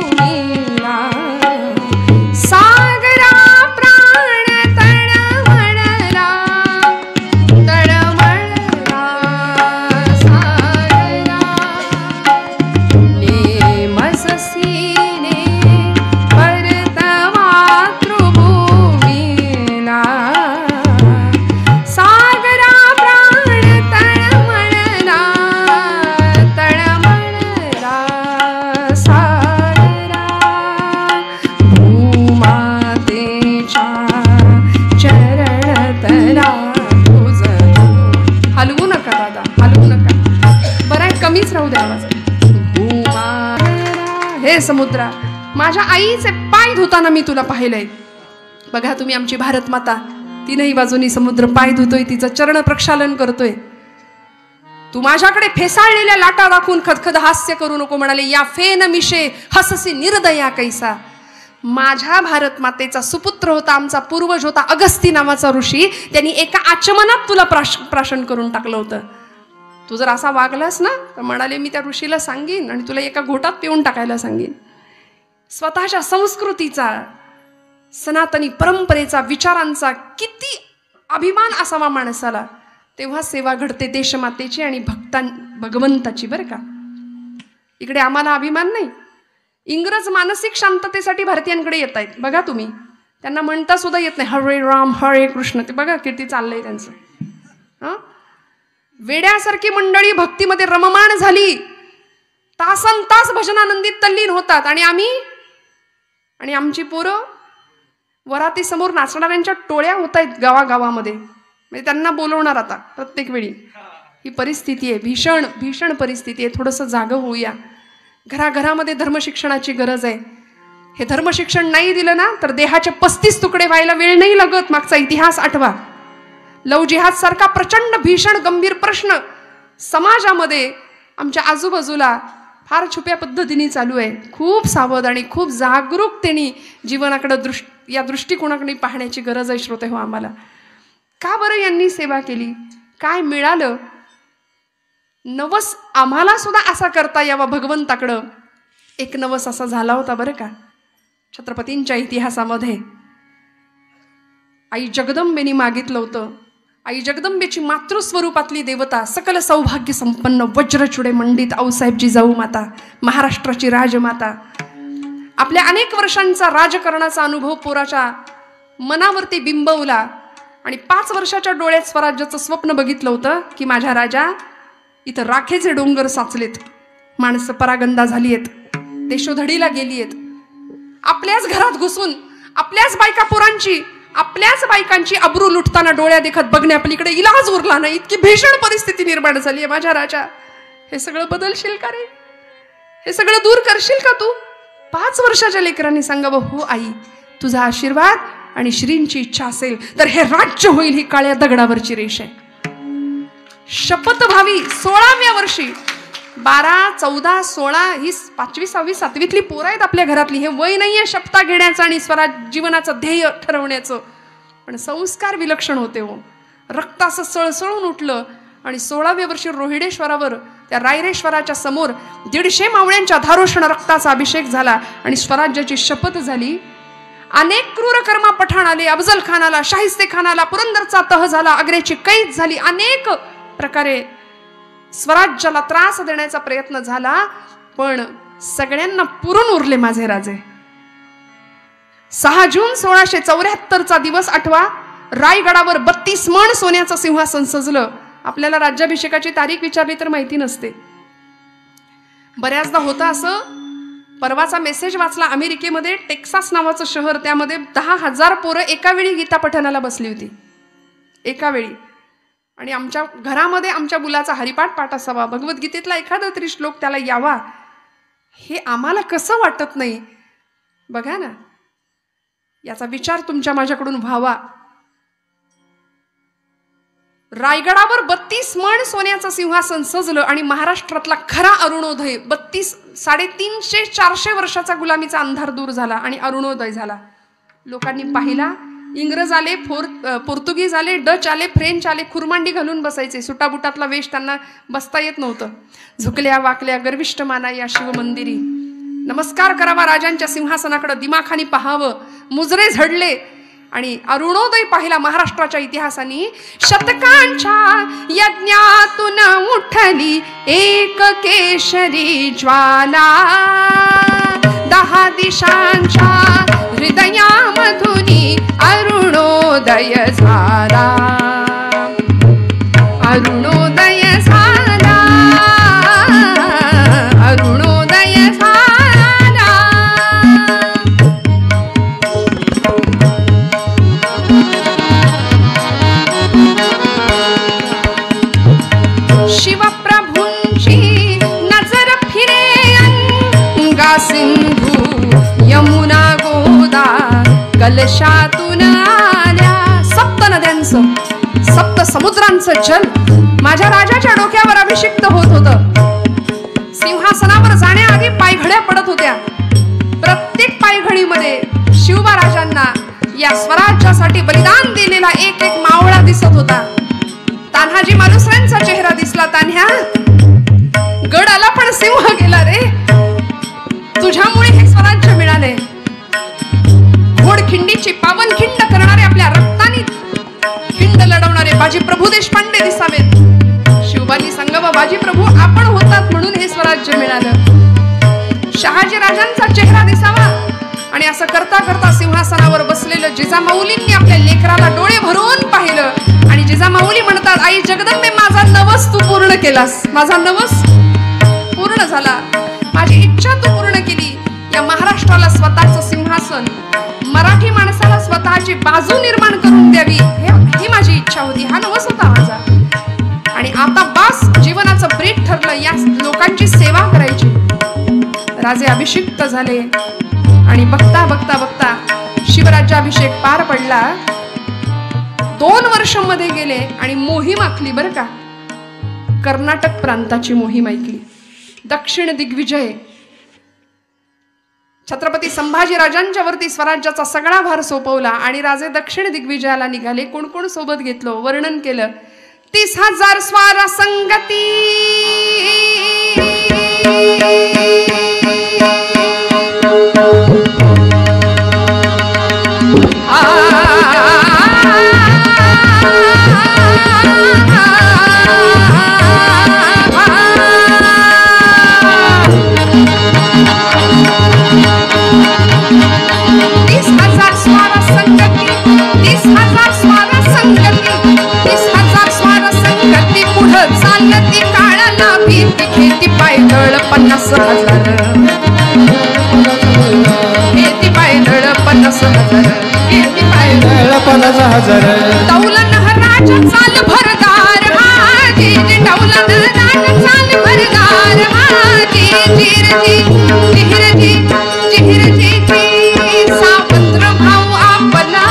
सागरा प्राण तळमळला, तळमळला सागरा. नेमजसीने परत मातृभूमीला, सागरा प्राण तळमळला, तळमळला सागरा. भूमातेच्या चरणतला तुझ. हलवू नका दादा, हलवू नका, बरं कमीच राहू द्या आवाज. भूमा हे समुद्रा, माझ्या आईचे पाय धुताना मी तुला पाहिलंय. बघा तुम्ही आमची भारत माता, तीनही बाजूनी समुद्र पाय धुतोय, तिचं चरण प्रक्षालन करतोय. तू माझ्याकडे फेसाळलेल्या लाटा दाखवून खदखद हास्य करू नको. म्हणाले या फेन मिशे हससी निर्दया कैसा. माझ्या भारत मातेचा सुपुत्र होता, आमचा पूर्वज होता अगस्ती नावाचा ऋषी, त्यांनी एका आचमनात तुला प्राशन करून टाकलं होतं. तू जर असा वागलास ना तर म्हणाले मी त्या ऋषीला सांगीन आणि तुला एका घोटात पिऊन टाकायला सांगीन. स्वतःच्या संस्कृतीचा, सनातनी परंपरेचा, विचारांचा किती अभिमान असावा माणसाला, तेव्हा सेवा घडते देशमातेची आणि भगवंताची. बरं का, इकडे आम्हाला अभिमान नाही. इंग्रज मानसिक शांततेसाठी भारतीयांकडे येत आहेत. बघा तुम्ही, त्यांना म्हणता सुद्धा येत नाही हरे राम हरे कृष्ण. ते बघा किती चाललंय त्यांचं. वेड्यासारखी मंडळी भक्तीमध्ये रममाण झाली, तासन तास भजनानंदीत तल्लीन होतात आणि आमची पोरं वराती समोर नाचणाऱ्यांच्या टोळ्या होत आहेत गावागावामध्ये. म्हणजे त्यांना बोलवणार आता प्रत्येक वेळी. ही परिस्थिती आहे, भीषण भीषण परिस्थिती आहे. थोडंसं जागं होऊया. घराघरामध्ये धर्मशिक्षणाची गरज आहे. हे धर्मशिक्षण नाही दिलं ना तर देहाचे 35 तुकडे व्हायला वेळ नाही लागत. मागचा इतिहास आठवा. लव जिहाद सारखा प्रचंड भीषण गंभीर प्रश्न समाजामध्ये आमच्या आजूबाजूला फार छुप्या पद्धतीने चालू आहे. खूप सावध आणि खूप जागरूकतेने जीवनाकडे या दृष्टिकोनाकडे पाहण्याची गरज आहे. श्रोते हो, आम्हाला का बरं यांनी सेवा केली, काय मिळालं, नवस आम्हाला सुद्धा असा करता यावा भगवंताकडं, एक नवस असा झाला होता बरं का छत्रपतींच्या इतिहासामध्ये. आई जगदंबेनी मागितलं होतं. आई जगदंबेची मातृस्वरूपातली देवता, सकल सौभाग्य संपन्न वज्रचुडे मंडित आऊसाहेब जिजाऊ माता, महाराष्ट्राची राजमाता, आपल्या अनेक वर्षांचा राजकारणाचा अनुभव पोराच्या मनावरती बिंबवला आणि 5 वर्षाच्या डोळ्यात स्वराज्याचं स्वप्न बघितलं होतं की माझ्या राजा इथं राखेचे डोंगर साचलेत, माणसं परागंदा झाली आहेत, देशोधडीला गेली आहेत, आपल्याच घरात घुसून आपल्याच बायका पोरांची, आपल्याच बायकांची अब्रू लुटताना डोळ्या देखत बघण्यापलीकडे इलाज उरला नाही, इतकी भीषण परिस्थिती निर्माण झाली आहे माझ्या राजा. हे सगळं बदलशील का रे? हे सगळं दूर करशील का तू? 5 वर्षाच्या लेकरांनी सांगावं, हो आई, तुझा आशीर्वाद आणि श्रींची इच्छा असेल तर हे राज्य होईल, ही काळ्या दगडावरची रेष आहे. शपथ व्हावी. 16व्या वर्षी 12, 14, 16 ही 5वी, 6वी, 7वीतली पोरं आहेत आपल्या घरातली. हे वय नाहीये शपथा घेण्याचं आणि स्वराज जीवनाचं ध्येय ठरवण्याचं, पण संस्कार विलक्षण होते हो. रक्त असं सळसळून उठलं आणि 16व्या वर्षी रोहिडेश्वरावर त्या रायरेश्वराच्या समोर 150 मावळ्यांच्या धारोषण रक्ताचा अभिषेक झाला आणि स्वराज्याची शपथ झाली. अनेक क्रूर कर्मा पठाण आले, अफजल खान आला, शाहिस्ते खान आला, पुरंदरचा तह झाला, आग्र्याची कैद झाली, अनेक प्रकारे स्वराज्याला त्रास देण्याचा प्रयत्न झाला, पण सगळ्यांना पुरून उरले माझे राजे. 6 जून 1674चा दिवस आठवा. रायगडावर 32 मण सोन्याचं सिंहासन सजलं. आपल्याला राज्याभिषेकाची तारीख विचारली तर माहिती नसते. बऱ्याचदा होतं असं. परवाचा मेसेज वाचला, अमेरिकेमध्ये टेक्सास नावाचं शहर, त्यामध्ये 10,000 पोरं एका वेळी गीता पठणाला बसली होती, एका वेळी. आणि आमच्या घरामध्ये आमच्या मुलाचा हरिपाठ पाठ असावा, भगवद्गीतेतला एखादा तरी श्लोक त्याला यावा, हे आम्हाला कसं वाटत नाही बघा ना. याचा विचार तुमच्या माझ्याकडून व्हावा. रायगडावर 32 मण सोन्याचं सिंहासन सजलं आणि महाराष्ट्रातला खरा अरुणोदय, 350-400 वर्षाचा गुलामीचा अंधार दूर झाला आणि अरुणोदय झाला. लोकांनी पाहिला. इंग्रज आले, पोर्तुगीज आले, डच आले, फ्रेंच आले, खुरमांडी घालून बसायचे. सुटाबुटातला वेश त्यांना बसता येत नव्हतं. झुकल्या वाकल्या गर्विष्ठ माना या शिवमंदिरी, नमस्कार करावा राजांच्या सिंहासनाकडे, दिमाखानी पाहावं, मुजरे झडले आणि अरुणोदय पाहिला महाराष्ट्राच्या इतिहासानी. शतकांच्या यज्ञातून उठली एक केशरी ज्वाला, 10 दिशांच्या हृदयामधुनी अरुणोदय झाला, अरुणोदय झाला, अरुणोदय झाला. शिवप्रभूंची नजर फिरे अंगा सिंधू यमुना गोदा कलशातून आल्या. 7 नद्यांचं 7 समुद्रांचं जल माझ्या राजाच्या डोक्यावर अभिषिक्त होत होतं. सिंहासनावर जाण्याआधी पायघड्या पडत होत्या. प्रत्येक पायघडीमध्ये शिवबा राजांना या स्वराज्यासाठी बलिदान दिलेला एक एक मावळा दिसत होता. तान्हाजी मालुसरेंचा चेहरा दिसला. तान्ह्या, गड आला पण सिंह गेला रे, तुझ्यामुळे हे स्वराज्य मिळाले. घोडखिंडीची पावन खिंड करणारे, आपल्या रक्ताने खिंड लढवणारे बाजी प्रभू देशपांडे दिसावेत. शिवबानी सांगावं, बाजी प्रभू आपण होतात म्हणून हे स्वराज्य मिळालं. शहाजी राजांचा चेहरा दिसावा. आणि असं करता करता सिंहासनावर बसलेलं जिजामाऊलींनी आपल्या लेकराला डोळे भरून पाहिलं आणि जिजामाऊली म्हणतात, आई जगदंबे, माझा नवस तू पूर्ण केलास, माझा नवस पूर्ण झाला, माझी इच्छा तू पूर्ण केली. या महाराष्ट्राला स्वतःचं सिंहासन, मराठी माणसाला स्वतःची बाजू निर्माण करून द्यावी, ही माझी इच्छा होती, हा नवस होता माझा. आणि आता बास, जीवनाचं ब्रीद ठरलं, या लोकांची सेवा करायची. राजे अभिषिक्त झाले आणि बघता बघता बघता शिवराज्याभिषेक पार पडला. 2 वर्ष मध्ये गेले आणि मोहीम आखली बरं का. कर्नाटक प्रांताची मोहीम ऐकली. दक्षिण दिग्विजय. छत्रपती संभाजी राजांच्या वरती स्वराज्याचा सगळा भार सोपवला आणि राजे दक्षिण दिग्विजयाला निघाले. कोण कोण सोबत घेतलं वर्णन केलं. 30,000 स्वार संगती चालती काळाला भीती खेती पायदळ 50,000 खेती पायदळ 50,000 खेती पायदळ 50,000 दौलन राज चाल भरदार हाजी दौलन राज चाल भरदार हाजी जिरजी जिरजी जिरजी सावत्र भाऊ आपला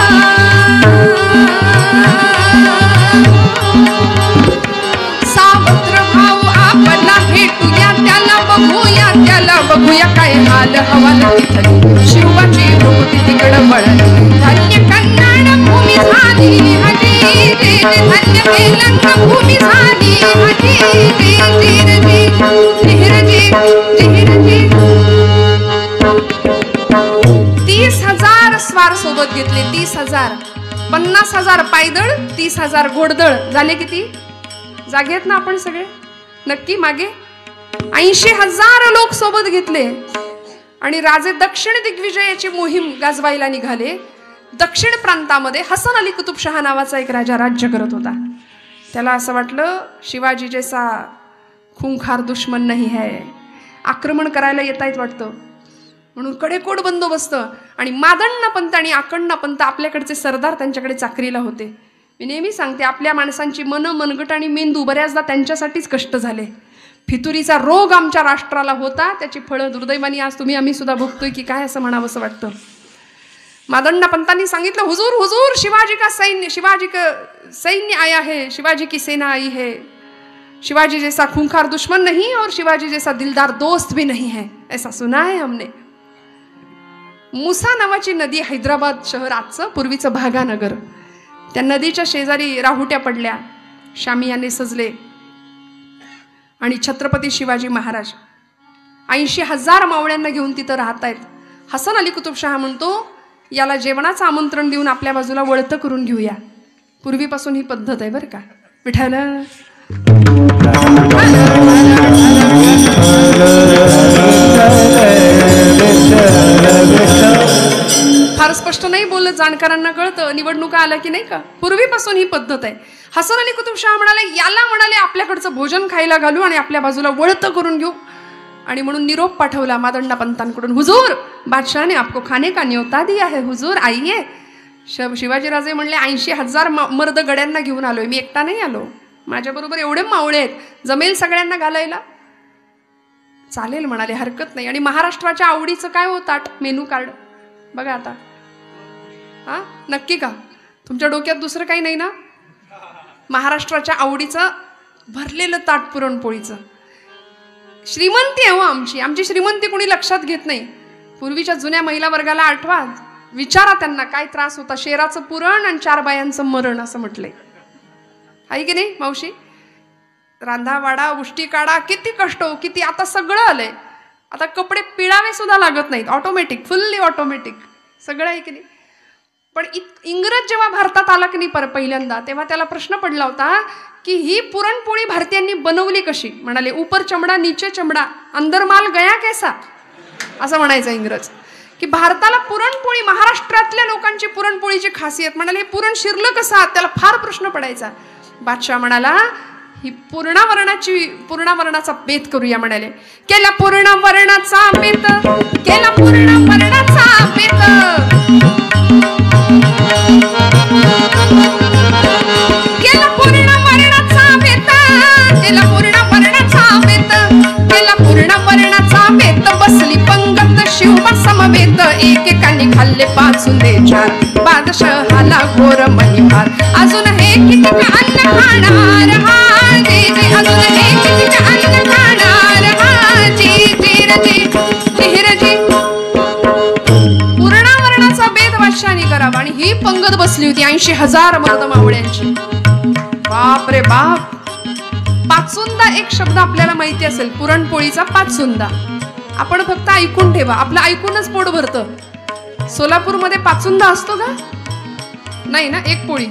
सावत्र भाऊ आपला भेटूया त्याला बघूया काय हाल हवाल तिथली शिवाची भूती तिकडं वळली धन्य कन्नड भूमी झाली हजी धन्य तेलंग भूमी झाली हजी जिरजी जिरजी जिरजी 30,000 स्वार सोबत घेतले 30,000 50,000 पायदळ 30,000 घोडदळ झाले किती जागेत ना आपण सगळे नक्की मागे 80,000 लोक सोबत घेतले आणि राजे दक्षिण दिग्विजयाची मोहीम गाजवायला निघाले. दक्षिण प्रांतामध्ये हसन अली कुतुबशहा नावाचा एक राजा राज्य करत होता. त्याला असं वाटलं शिवाजी जैसा खूंखार दुश्मन नाही है, आक्रमण करायला येतायत वाटतं, म्हणून कडेकोट बंदोबस्त. आणि मादण्ण पंत आणि आकण्ण पंत आपल्याकडचे सरदार त्यांच्याकडे चाकरीला होते. मी नेहमी सांगते आपल्या माणसांची मन मनगट आणि मेंदू बऱ्याचदा त्यांच्यासाठीच कष्ट झाले. फितुरीचा रोग आमच्या राष्ट्राला होता, त्याची फळं दुर्दैवानी आज आम्ही सुद्धा भोगतोय की काय असं म्हणावं असं वाटतं. मादण्ण पंतांनी सांगितलं हुजूर हुजूर शिवाजी का सैन्य आया है, शिवाजी की सेना आई है, शिवाजी जैसा खूंखार दुश्मन नहीं और शिवाजी जैसा दिलदार दोस्त भी नहीं है, ऐसा सुना है हमने. मुसा नावाची नदी हैदराबाद शहर आजचं पूर्वीचं भागानगर, त्या नदीच्या शेजारी राहुट्या पडल्या, शामियाने सजले आणि छत्रपती शिवाजी महाराज 80,000 मावळ्यांना घेऊन तिथं राहतायत. हसन अली कुतुबशहा म्हणतो याला जेवणाचं आमंत्रण देऊन आपल्या बाजूला वळतं करून घेऊया. पूर्वीपासून ही पद्धत आहे बरं का. विठ्ठल फार स्पष्ट नाही बोललं, जाणकारांना कळतं, निवडणुका आल्या की नाही का. पूर्वीपासून ही पद्धत आहे. हसन अली कुतुबशहा म्हणाले आपल्याकडचं भोजन खायला घालू आणि आपल्या बाजूला वळतं करून घेऊ. आणि म्हणून निरोप पाठवला मादण्ण पंतांकडून, हुजूर बादशाह ने आपको खाने का न्योता दिया है, हुजूर आइए. शिवाजीराजे म्हणले 80,000 मर्द गड्यांना घेऊन आलोय, मी एकटा नाही आलो, माझ्याबरोबर एवढे मावळे आहेत, जमेल सगळ्यांना घालायला. चालेल म्हणाले, हरकत नाही. आणि महाराष्ट्राच्या आवडीचं काय हो ताट, मेनू कार्ड बघा आता. हा नक्की का तुमच्या डोक्यात दुसरं काही नाही ना. महाराष्ट्राच्या आवडीचं भरलेलं ताट पुरणपोळीचं. श्रीमंती आहे हो आमची श्रीमंती कोणी लक्षात घेत नाही. पूर्वीच्या जुन्या महिला वर्गाला आठवा, विचारा त्यांना काय त्रास होता. शेराचं पुरण आणि 4 बायांचं मरण असं म्हटलंय, आहे की नाही मावशी. रांधा वाडा उष्टी काढा, किती कष्ट हो, किती. आता सगळं आलंय, आता कपडे पिळावे सुद्धा लागत नाहीत, ऑटोमॅटिक, फुल्ली ऑटोमॅटिक सगळं आहे की नाही. पण इंग्रज जेव्हा भारतात आला की नाही पहिल्यांदा, तेव्हा त्याला प्रश्न पडला होता की ही पुरणपोळी भारतीयांनी बनवली कशी. म्हणाले ऊपर चमडा नीचे चमडा अंदर माल गया कैसा, असं म्हणायचं इंग्रज. की भारताला पुरणपोळी, महाराष्ट्रातल्या लोकांची पुरणपोळीची खासियत. म्हणाले हे पुरण शिरलं कसं, त्याला फार प्रश्न पडायचा. बादशाह म्हणाला ही पूर्णावरणाचा बेत करूया. म्हणाले केला पूर्णावरणाचा बेत, केला पूर्णावरणाचा बेत, केला पूर्णावरणाचा बेत, केला पूर्णावरणाचा बेत, केला पूर्णावरणाचा बेत. बसली पंगत शिवबा समवेत, एकेकाने खाल्ले 5 उंदे 4, बादशहाला घोर महिमार. अजून हे किती अन्न खाणार हाजी, अजून हे किती अन्न खाणार हाजी, जिरजी जिरजी. पूर्णावरणाचा बेत बादशाहाने करावा. आणि ही पंगत बसली होती 80,000 मर्द मावळ्यांची. बाप रे बाप. पाचुंदा एक शब्द आपल्याला माहिती असेल, पुरणपोळीचा पाचुंदा. आपण फक्त ऐकून ठेवा, आपलं ऐकूनच पोट भरतं. सोलापूरमध्ये पाचुंदा असतो का नाही ना, एक पोळी.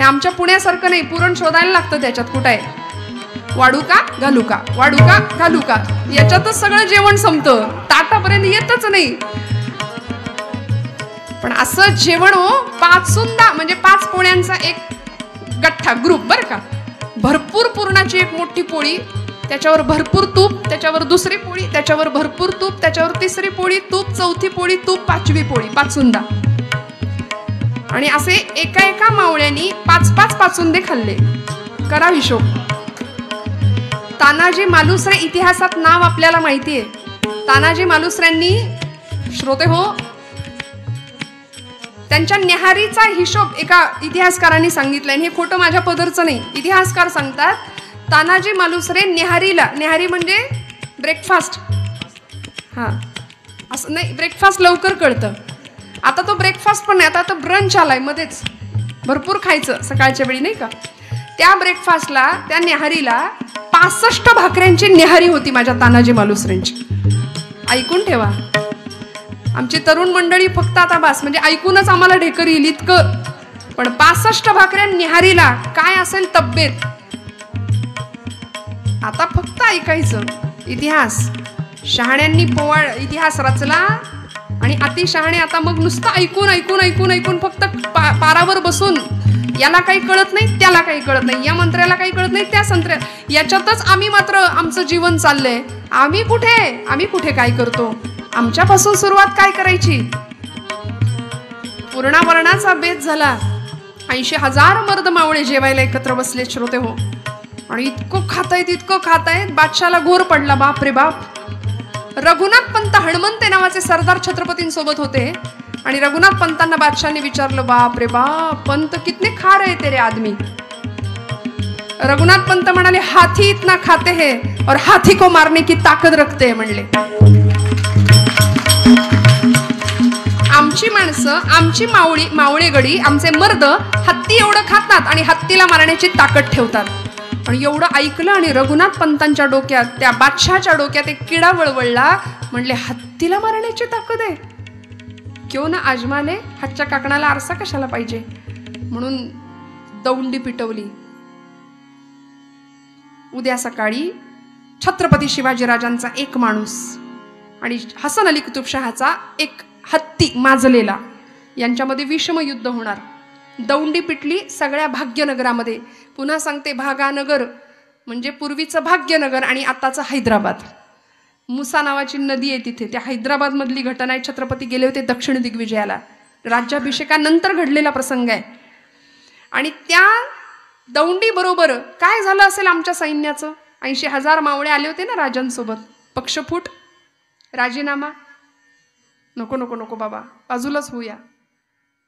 आमच्या पुण्यासारखं नाही, पुरण शोधायला लागतं त्याच्यात कुठं आहे. वाढू का घालू का, वाढू का घालू का, याच्यातच सगळं जेवण संपतं, ताटापर्यंत येतच नाही. पण असं जेवण हो, पाचुंदा म्हणजे 5 पोळ्यांचा एक गठ्ठा, ग्रुप बरं का. भरपूर पुरणाची एक मोठी पोळी, त्याच्यावर भरपूर तूप, त्याच्यावर दुसरी पोळी, त्याच्यावर भरपूर तूप, त्याच्यावर तिसरी पोळी, तूप, चौथी पोळी, तूप, पाचवी पोळी, पाचुंदा. आणि असे एका एका मावळ्यांनी 5-5 पाचुंदे खाल्ले. करा हिशोब. तानाजी मालुसरे इतिहासात नाव आपल्याला माहितीये. तानाजी मालुसऱ्यांनी, श्रोते हो, त्यांच्या न्याहारीचा हिशोब एका इतिहासकारांनी सांगितलाय. हे खोटं माझ्या पदरचं नाही. इतिहासकार सांगतात तानाजी मालुसरे न्याहारीला, न्याहारी म्हणजे ब्रेकफास्ट, हां असं नाही, ब्रेकफास्ट लवकर कळतं. आता तो ब्रेकफास्ट पण नाही, आता तो ब्रंच आलाय मध्येच, भरपूर खायचं सकाळच्या वेळी नाही का. त्या ब्रेकफास्टला, त्या न्याहारीला 65 भाकऱ्यांची न्याहारी होती माझ्या तानाजी मालुसरेंची. ऐकून ठेवा. आमची तरुण मंडळी फक्त आता बास म्हणजे ऐकूनच आम्हाला ढेकर येईल इतकं, पण 65 भाकऱ्या न्याहारीला काय असेल तब्येत. आता फक्त ऐकायचं इतिहास. शहाण्यांनी पोवाड इतिहास रचला आणि अतिशहाणे आता मग नुसतं ऐकून ऐकून ऐकून ऐकून फक्त पारावर बसून, याला काही कळत नाही, त्याला काही कळत नाही, या मंत्र्याला काही कळत नाही, त्या संत्र्या, याच्यातच आम्ही मात्र आमचं जीवन चाललंय. आम्ही कुठे काय करतो. आमच्यापासून सुरुवात काय करायची. पूर्णावरणाचा बेत झाला. 80,000 मर्द मावळे जेवायला एकत्र बसले श्रोते हो. आणि इतकं खातायत बादशाला घोर पडला. बाप रे बाप. रघुनाथ पंत हणमंते नावाचे सरदार छत्रपतींसोबत होते आणि रघुनाथ पंतांना बादशाने विचारलं, बाप रे बाप पंत कितने खा रहे तेरे आदमी. रघुनाथ पंत म्हणाले, हाथी इतना खाते हैं और हाथी को मारने की ताकद रखते हैं म्हणले. आमची माणसं, आमची मावळेगडी, आमचे मर्द हत्ती एवढं खातात आणि हत्तीला मारण्याची ताकद ठेवतात. आणि एवढं ऐकलं आणि रघुनाथ पंतांच्या डोक्यात, त्या बादशाच्या डोक्यात एक किडा वळवळला. म्हणले, हत्तीला मारण्याची ताकद आहे, क्यों ना आजमाले. हातच्या काकणाला आरसा कशाला पाहिजे. म्हणून दौंडी पिटवली. उद्या सकाळी छत्रपती शिवाजीराजांचा एक माणूस आणि हसन अली कुतुबशहाचा एक हत्ती माजलेला, यांच्यामध्ये विषम युद्ध होणार. दौंडी पिटली सगळ्या भाग्यनगरामध्ये. पुन्हा सांगते, भागानगर म्हणजे पूर्वीचं भाग्यनगर आणि आताचं हैदराबाद. मुसा नावाची नदी आहे तिथे. त्या हैदराबाद मधली घटना आहे. छत्रपती गेले होते दक्षिण दिग्विजयाला. राज्याभिषेकानंतर घडलेला प्रसंग आहे. आणि त्या दौंडी बरोबर काय झालं असेल आमच्या सैन्याचं. 80,000 मावळे आले होते ना राजांसोबत. पक्षफूट, राजीनामा, नको नको नको बाबा, बाजूलाच होऊया,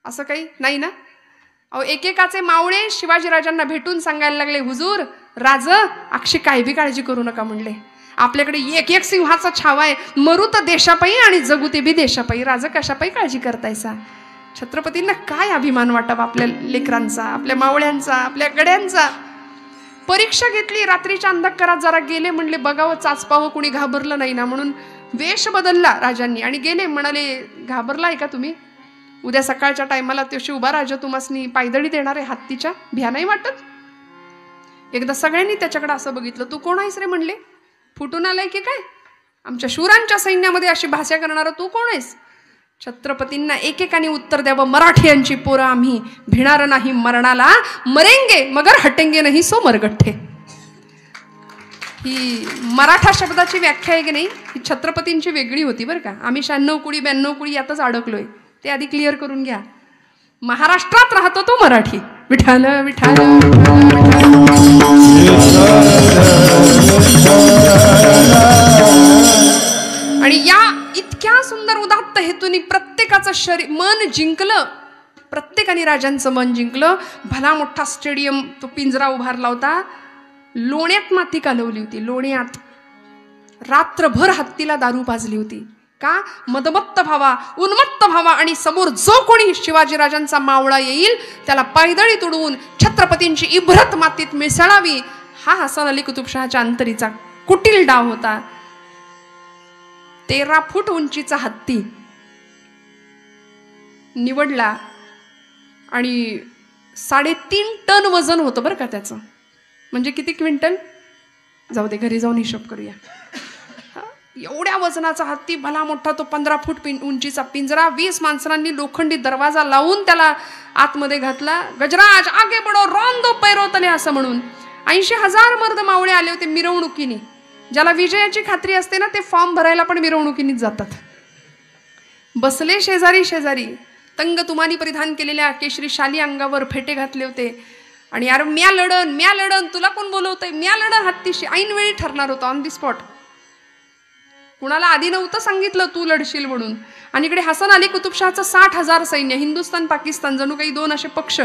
असं काही नाही ना. अहो, एकेकाचे मावळे शिवाजीराजांना भेटून सांगायला लागले, हुजूर राज अक्षी काय बी काळजी करू नका म्हणले. आपल्याकडे एक एक सिंहाचा छावा आहे. मरू तर देशापायी आणि जगू ते बी देशापायी. राज कशापायी काळजी करतायसा. छत्रपतींना काय अभिमान वाटावा आपल्या लेकरांचा, आपल्या मावळ्यांचा, आपल्या गड्यांचा. परीक्षा घेतली. रात्रीच्या अंधकारात जरा गेले. म्हणले बघावं चाचपावं, कुणी घाबरलं नाही ना. म्हणून वेश बदलला राजांनी आणि गेले. म्हणाले, घाबरलाय का तुम्ही. उद्या सकाळच्या टायमाला तो शिवबा राजा तुम्हासनी पायदळी देणार आहे हत्तीच्या. भ्या नाही वाटत. एकदा सगळ्यांनी त्याच्याकडे असं बघितलं. तू कोण आहेस रे म्हणले. फुटून आलाय की काय. आमच्या शूरांच्या सैन्यामध्ये अशी भाषा करणारा तू कोण आहेस. छत्रपतींना एकेकाने उत्तर द्यावं, मराठ्यांची पोरं आम्ही, भिणार नाही मरणाला, मरेंगे मगर हटेंगे नाही सो मरगठ्ठे. ही मराठा शब्दाची व्याख्या आहे की नाही, ही छत्रपतींची वेगळी होती बरं का. आम्ही 96 कुडी 92 कुडी यातच अडकलोय. ते आधी क्लिअर करून घ्या. महाराष्ट्रात राहतो तो मराठी. विठाल विठाल. आणि या इतक्या सुंदर उदात्त हेतूनी प्रत्येकाचं शरीर मन जिंकलं. प्रत्येकाने राजांचं मन जिंकलं. भला मोठा स्टेडियम, तो पिंजरा उभारला होता. लोण्यात माती कालवली होती. लोण्यात रात्रभर हत्तीला दारू पाजली होती. का. मदमत्त व्हावा, उन्मत्त व्हावा आणि समोर जो कोणी शिवाजीराजांचा मावळा येईल त्याला पायदळी तुडवून छत्रपतींची इब्रत मातीत मिसळावी. हा हसन अली कुतुबशहाच्या अंतरीचा कुटील डाव होता. 13 फूट उंचीचा हत्ती निवडला आणि 3.5 टन वजन होतं बरं का त्याचं. म्हणजे किती क्विंटल. जाऊ दे, घरी जाऊन हिशोब करूया. एवढ्या वजनाचा हत्ती, भला मोठा तो 15 फूट उंचीचा पिंजरा. 20 माणसांनी लोखंडी दरवाजा लावून त्याला आतमध्ये घातला. गजराज आगे बडो, रॉन दो पैरो तले असं म्हणून. 80,000 मर्द मावळे आले होते मिरवणुकीने. ज्याला विजयाची खात्री असते ना, ते फॉर्म भरायला पण मिरवणुकीनेच जातात. बसले शेजारी शेजारी, तंग तुमानी परिधान केलेल्या केशरी शाली अंगावर फेटे घातले होते. आणि यार म्या लढन, तुला कोण बोलवतंय, म्या लढन हत्तीशी. ऐन वेळी ठरणार होतं, ऑन दी स्पॉट. कुणाला आधी नव्हतं सांगितलं तू लढशील म्हणून. आणि इकडे हसन अली कुतुबशहाचं 60,000 सैन्य, हिंदुस्थान पाकिस्तान जणू काही 2 असे पक्ष.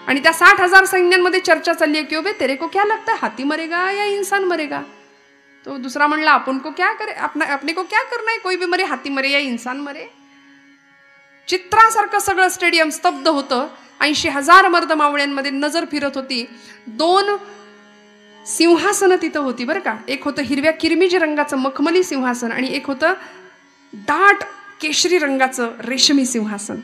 आणि त्या 60,000 सैन्यांमध्ये चर्चा चालली आहे की ओबे तेरे को क्या लगता है, हाथी मरेगा या इंसान मरेगा. तो दुसरा म्हणला अपन को क्या करे, अपने को क्या करना है, कोई भी मरे, हाथी मरे या इंसान मरे. चित्रासारखं सगळं स्टेडियम स्तब्ध होतं. 80,000 मर्द मावळ्यांमध्ये नजर फिरत होती. 2 सिंहासनं तिथं होती बरं का. एक होतं हिरव्या किरमिजी रंगाचं मखमली सिंहासन आणि एक होतं दाट केशरी रंगाचं रेशमी सिंहासन.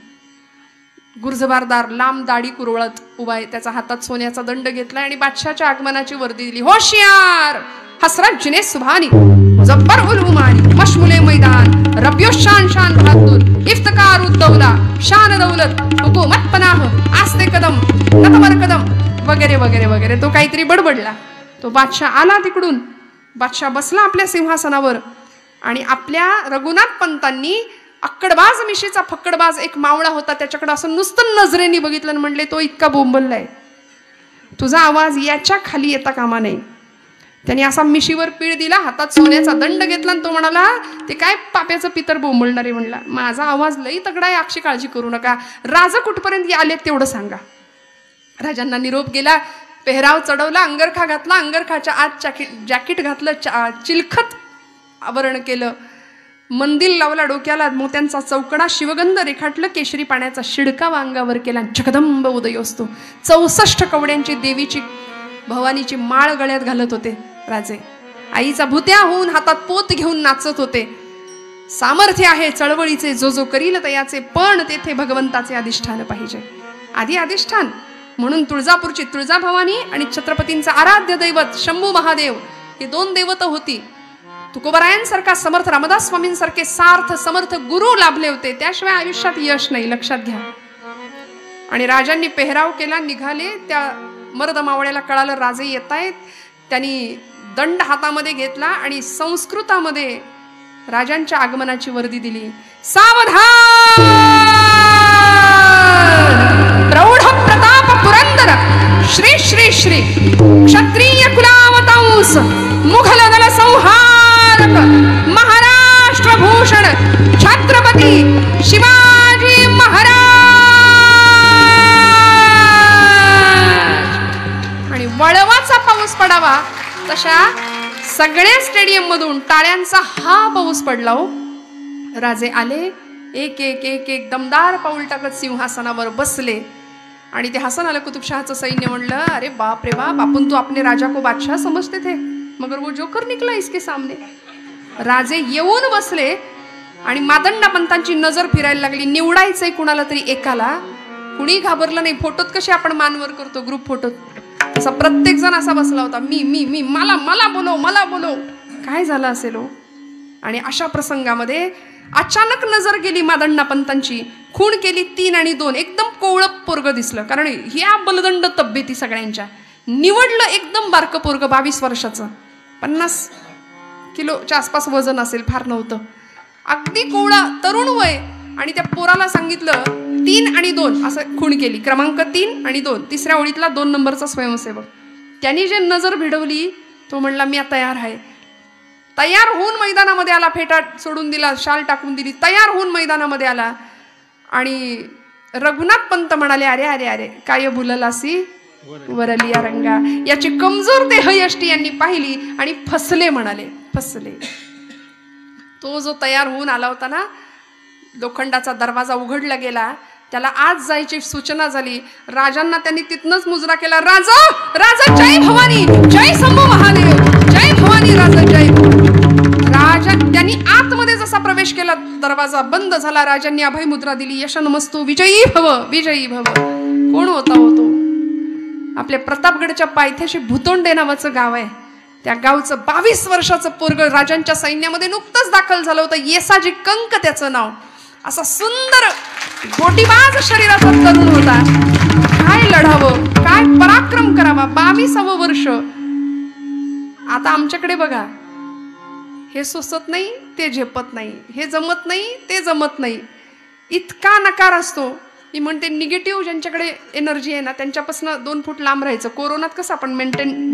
गुर्जबारदार लांब दाढी कुरवळत उभा आहे. त्याचा हातात सोन्याचा दंड घेतला आणि बादशाच्या आगमनाची वर्दी दिली. होशियार हसरत जिने सुभानी, मुजफ्फर उल उमानी, मशमुले मैदान, रबियो शान शान बहादुर, इफ्तिकार उद्दौला, शान दौलत, हुकूमत पनाह, आस्ते कदम, नतमर कदम वगैरे वगैरे वगैरे. तो काहीतरी बडबडला. तो बादशाह आला तिकडून. बादशाह बसला आपल्या सिंहासनावर आणि आपल्या रघुनाथ पंतांनी अक्कडबाज मिशीचा फक्कडबाज एक मावळा होता, त्याच्याकडे असं नुसतं नजरेने बघितलं आणि म्हणले तो इतका बोंबललाय, तुझा आवाज याच्या खाली येता कामा नाही. त्याने असा मिशीवर पीळ दिला, हातात सोन्याचा दंड घेतला आणि तो म्हणाला ते काय पाप्याचं पितर बोंबलणारे. म्हणला माझा आवाज लई तगडा आहे, अक्षी काळजी करू नका. राजा कुठपर्यंत आले तेवढं सांगा. राजांना निरोप गेला. पेहराव चढवला, अंगरखा घातला, अंगरखाच्या आत जॅकेट घातलं, चिलखत आवरण केलं, मंदिर लावला डोक्याला, मोत्यांचा चौकडा शिवगंध रेखाटलं, केशरी पाण्याचा शिडकावा अंगावर केला. जगदंब उदय असतो. 64 कवड्यांची देवीची भवानीची माळ गळ्यात घालत होते राजे. आईचा भुत्या होऊन हातात पोत घेऊन नाचत होते. सामर्थ्य आहे चळवळीचे, जो जो करील तयाचे, पण तेथे भगवंताचे अधिष्ठान पाहिजे. आधी अधिष्ठान म्हणून तुळजापूरची तुळजाभवानी आणि छत्रपतींचं आराध्य दैवत शंभू महादेव हे 2 दैवत होती. तुकोबरायांसारखा समर्थ रामदास स्वामींसारखे सार्थ समर्थ गुरु लाभले होते, त्याशिवाय आयुष्यात यश नाही, लक्षात घ्या. आणि राजांनी पेहराव केला, निघाले. त्या मर्द मावळ्याला कळालं राजे येत आहेत. त्यांनी दंड हातामध्ये घेतला आणि संस्कृतामध्ये राजांच्या आगमनाची वर्दी दिली. सावधान प्रौढ प्रताप पुरंदर श्री श्री श्री क्षत्रिय कुलावतांस मुघल दल संहारक महाराष्ट्र भूषण छत्रपती शिवाजी महाराज. आणि वळवाचा पाऊस पडावा तशा सगळ्या स्टेडियम मधून टाळ्यांचा हा पाऊस पडला. हो राजे आले, एक एक एक एक दमदार पाऊल टाकत सिंहासनावर बसले. आणि ते हसन अली कुतुबशहाचं सैन्य म्हणलं अरे बाप रे बाप, आपण तो अपने राजा को बादशाह समजते थे मगर वो जोकर निकला इसके सामने. राजे येऊन बसले आणि मादंडा पंतांची नजर फिरायला लागली. निवडायचंय कुणाला तरी एकाला. कुणी घाबरलं नाही. फोटोत कसे आपण मानवर करतो ग्रुप फोटोत, असा प्रत्येक जण असा बसला होता. मी मी मी मला मला बोलव मला बोलव. काय झालं असेल हो. आणि अशा प्रसंगामध्ये अचानक नजर गेली मादंडा पंतांची. खूण केली 3 आणि 2. एकदम कोवळं पोरग दिसलं, कारण ह्या बलदंड तब्येती सगळ्यांच्या. निवडलं एकदम बारकं पोरग, 22 वर्षाचं, 50 किलोच्या आसपास वजन असेल, फार नव्हतं. अगदी कोवळा तरुण वय. आणि त्या पोराला सांगितलं 3 आणि 2 असं खूण केली. क्रमांक 3 आणि 2, तिसऱ्या ओळीतला 2 नंबरचा स्वयंसेवक. त्यांनी जे नजर भिडवली तो म्हणला मी तयार आहे. तयार होऊन मैदानामध्ये आला. फेटा सोडून दिला, शाल टाकून दिली, तयार होऊन मैदानामध्ये आला. आणि रघुनाथ पंत म्हणाले अरे अरे अरे काय भुललासी वरलिया रंगा. याची कमजोर देहयष्टी यांनी पाहिली आणि फसले म्हणाले, फसले. तो जो तयार होऊन आला होता ना, लोखंडाचा दरवाजा उघडला गेला. त्याला आज जायची सूचना झाली. राजांना त्यांनी तिथनच मुजरा केला. राजा राजा जय भवानी, जय शंभू महादेव, जय भवानी राजा जय. राजा त्यांनी आतमध्ये जसा प्रवेश केला, दरवाजा बंद झाला. राजांनी अभय मुद्रा दिली. यशनमस्तु, विजयी भव विजयी भव. कोण होता हो तो? आपल्या प्रतापगडच्या पायथ्याशी भुतोंडे नावाचं गाव आहे. त्या गावचं 22 वर्षाचं पोरग राजांच्या सैन्यामध्ये नुकतंच दाखल झालं होतं. येसाजी कंक त्याचं नाव. असा सुंदर गोटीबाज शरीराचा तरुण होता. काय लढावं, काय पराक्रम करावा. 22वं वर्ष. आता आमच्याकडे बघा, हे सोसत नाही ते झेपत नाही, हे जमत नाही ते जमत नाही, इतका नकार असतो. मी म्हणते निगेटिव्ह ज्यांच्याकडे एनर्जी आहे ना त्यांच्यापासून 2 फूट लांब राहायचं. कोरोनात कसं आपण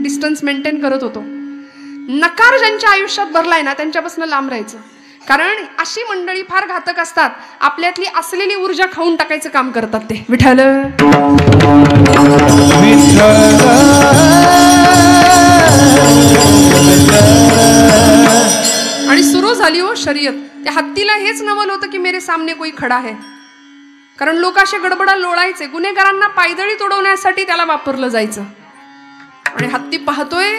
डिस्टन्स मेंटेन करत होतो. नकार ज्यांच्या आयुष्यात भरलाय ना त्यांच्यापासून लांब राहायचं. कारण अशी मंडळी फार घातक असतात. आपल्यातली असलेली ऊर्जा खाऊन टाकायचं काम करतात ते. विठ्ठल आणि सुरू झाली हो शर्यत. त्या हत्तीला हेच नवल होतं की मेरे सामने कोई खडा है. कारण लोक असे गडबडा लोळायचे. गुन्हेगारांना पायदळी तोडवण्यासाठी त्याला वापरलं जायचं. आणि हत्ती पाहतोय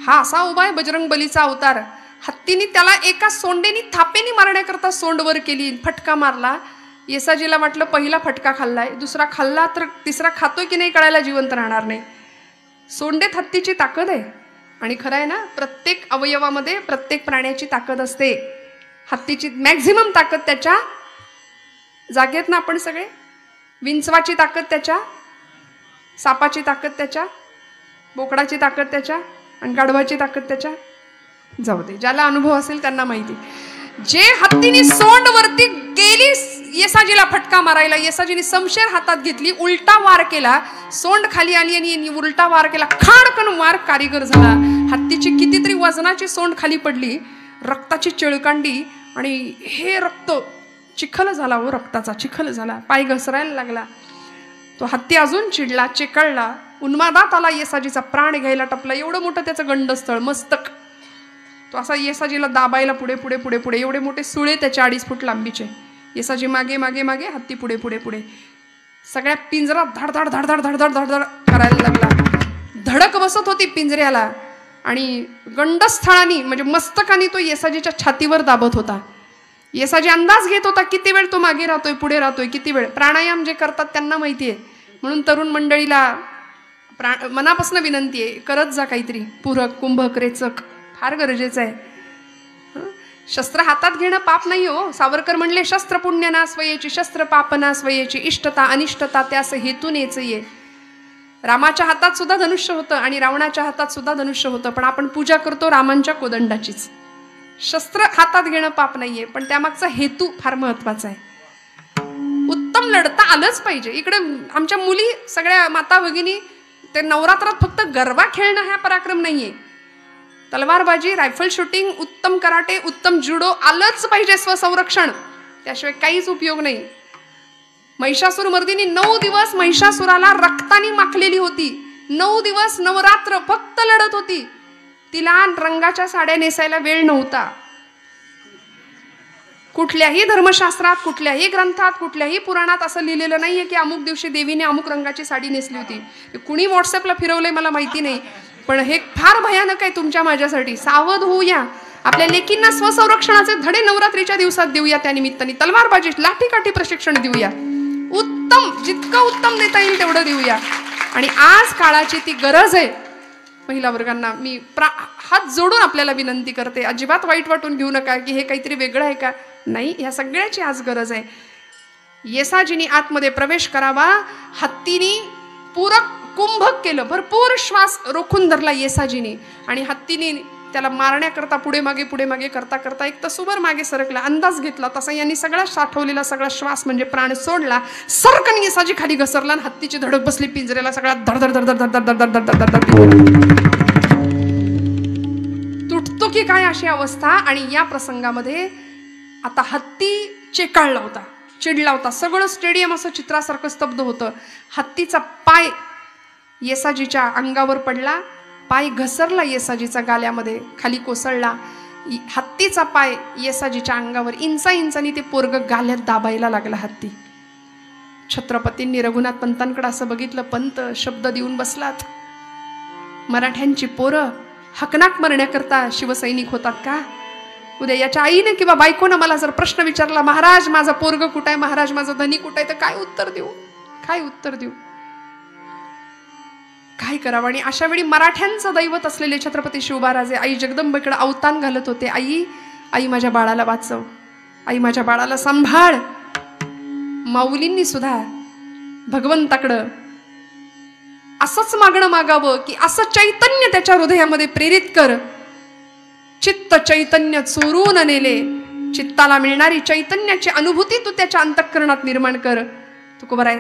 हा असा उभा आहे बजरंग बलीचा अवतार. हत्तीने त्याला एका सोंडेनी थापेनी मारण्याकरता सोंड वर केली, फटका मारला. येसाजीला वाटलं पहिला फटका खाल्लाय, दुसरा खाल्ला तर तिसरा खातोय की नाही कळायला जिवंत राहणार नाही. सोंडेत हत्तीची ताकद आहे. आणि खरं आहे ना, प्रत्येक अवयवामध्ये प्रत्येक प्राण्याची ताकद असते. हत्तीची मॅक्झिमम ताकद त्याच्या जागेत ना. आपण सगळे विंचवाची ताकद त्याच्या, सापाची ताकद त्याच्या, बोकडाची ताकद त्याच्या आणि गाढवाची ताकद त्याच्या. जाऊ दे, ज्याला अनुभव असेल त्यांना माहिती. जे हत्तीने सोंड वरती गेली येसाजीला फटका मारायला, येसाजीने समशेर हातात घेतली, उलटा वार केला, सोंड खाली आली आणि उलटा वार केला, खाडकन वार कारीगर झाला. हत्तीची कितीतरी वजनाची सोंड खाली पडली, रक्ताची चिळकांडी आणि हे रक्त चिखल झाला हो, रक्ताचा चिखल झाला. पाय घसरायला लागला. तो हत्ती अजून चिडला, चिकळला, उन्मादात आला, येसाजीचा प्राण घ्यायला टपला. एवढं मोठं त्याचं गंडस्थळ मस्तक. तो असा येसाजीला दाबायला पुढे पुढे पुढे पुढे. एवढे मोठे सुळे त्याच्या 2.5 फूट लांबीचे. येसाजी मागे मागे मागे, हत्ती पुढे पुढे पुढे. सगळ्या पिंजरा धडधड धडधड धडधड धडधड करायला लागला. धडक बसत होती पिंजऱ्याला. आणि गंडस्थळाने म्हणजे मस्तकाने तो येसाजीच्या छातीवर दाबत होता. येसाजी अंदाज घेत होता किती वेळ तो मागे राहतोय पुढे राहतोय, किती वेळ. प्राणायाम जे करतात त्यांना माहिती आहे. म्हणून तरुण मंडळीला मनापासून विनंती आहे, करत जा काहीतरी. पूरक, कुंभक, रेचक फार गरजेचं आहे. शस्त्र हातात घेणं पाप नाही हो. सावरकर म्हणले, शस्त्र पुण्य ना स्वयेची, शस्त्र पाप ना स्वयेची, इष्टता अनिष्टता त्यास हेतून ये. रामाच्या हातात सुद्धा धनुष्य होतं आणि रावणाच्या हातात सुद्धा धनुष्य होतं, पण आपण पूजा करतो रामांच्या कोदंडाचीच. शस्त्र हातात घेणं पाप नाहीये, पण त्यामागचा हेतू फार महत्वाचा आहे. उत्तम लढता आलंच पाहिजे. इकडे आमच्या मुली सगळ्या माता भगिनी ते नवरात्रात फक्त गरबा खेळणं हा पराक्रम नाहीये. तलवारबाजी, रायफल शूटिंग, उत्तम कराटे, उत्तम जुडो आलंच पाहिजे. स्वसंरक्षण, त्याशिवाय काहीच उपयोग नाही. महिषासूर मर्दिनी 9 दिवस महिषासुराला रक्ताने माखलेली होती. 9 दिवस नवरात्र फक्त लढत होती. तिला रंगाच्या साड्या नेसायला वेळ नव्हता. कुठल्याही धर्मशास्त्रात, कुठल्याही ग्रंथात, कुठल्याही पुराणात असं लिहिलेलं नाहीये की अमुक दिवशी देवीने अमुक रंगाची साडी नेसली होती. कुणी व्हॉट्सअपला फिरवलंय मला माहिती नाही, पण हे फार भयानक आहे तुमच्या माझ्यासाठी. सावध होऊया. आपल्या लेकींना स्वसंरक्षणाचे धडे नवरात्रीच्या दिवसात देऊया. त्या निमित्ताने तलवारबाजी, लाठीकाठी प्रशिक्षण देऊया. उत्तम, जितकं उत्तम देता येईल तेवढं देऊया. आणि आज काळाची ती गरज आहे. महिला वर्गांना मी हात जोडून आपल्याला विनंती करते, अजिबात वाईट वाटून घेऊ नका की हे काहीतरी वेगळं आहे का. नाही, ह्या सगळ्याची आज गरज आहे. येसाजीनी आतमध्ये प्रवेश करावा. हत्तीनी पूरक कुंभक केलं, भरपूर श्वास रोखून धरला येसाजीने. आणि हत्तीने त्याला मारण्याकरता पुढे मागे करता करता एक तसुभर मागे सरकला. अंदाज घेतला तसा यांनी सगळा साठवलेला सगळा श्वास म्हणजे प्राण सोडला. सरकन येसाजी खाली घसरला आणि हत्तीची धडक बसली पिंजऱ्याला. सगळा धडधड धडधड धडधड धडधड धडधड तुटतो की काय अशी अवस्था. आणि या प्रसंगामध्ये आता हत्ती चेकाळला होता, चिडला होता. सगळं स्टेडियम असं चित्रासारखं स्तब्ध होतं. हत्तीचा पाय येसाजीच्या अंगावर पडला. पाय घसरला येसाजीचा गाल्यामध्ये, खाली कोसळला. हत्तीचा पाय येसाजीच्या अंगावर इंचांनी ते पोरग गाल्यात दाबायला लागला हत्ती. छत्रपतींनी रघुनाथ पंतांकडे असं बघितलं. पंत शब्द देऊन बसलात. मराठ्यांची पोरं हकनाक मरण्याकरता शिवसैनिक होतात का? उद्या याच्या आईने किंवा बायकोनं मला जर प्रश्न विचारला, महाराज माझा पोरग कुठं आहे, महाराज माझा धनी कुठं आहे, तर काय उत्तर देऊ? काय उत्तर देऊ? काय करावं? आणि अशा वेळी मराठ्यांचं दैवत असलेले छत्रपती शिवबाराजे आई जगदंबेकडे अवतान घालत होते. आई माझ्या बाळाला वाचव, आई माझ्या बाळाला सांभाळ. माऊलींनी सुद्धा भगवंताकडं असंच मागणं मागावं की असं चैतन्य त्याच्या हृदयामध्ये प्रेरित कर. चित्त चैतन्य चोरून नेले, चित्ताला मिळणारी चैतन्याची अनुभूती तू त्याच्या अंतःकरणात निर्माण कर. तुकोबराय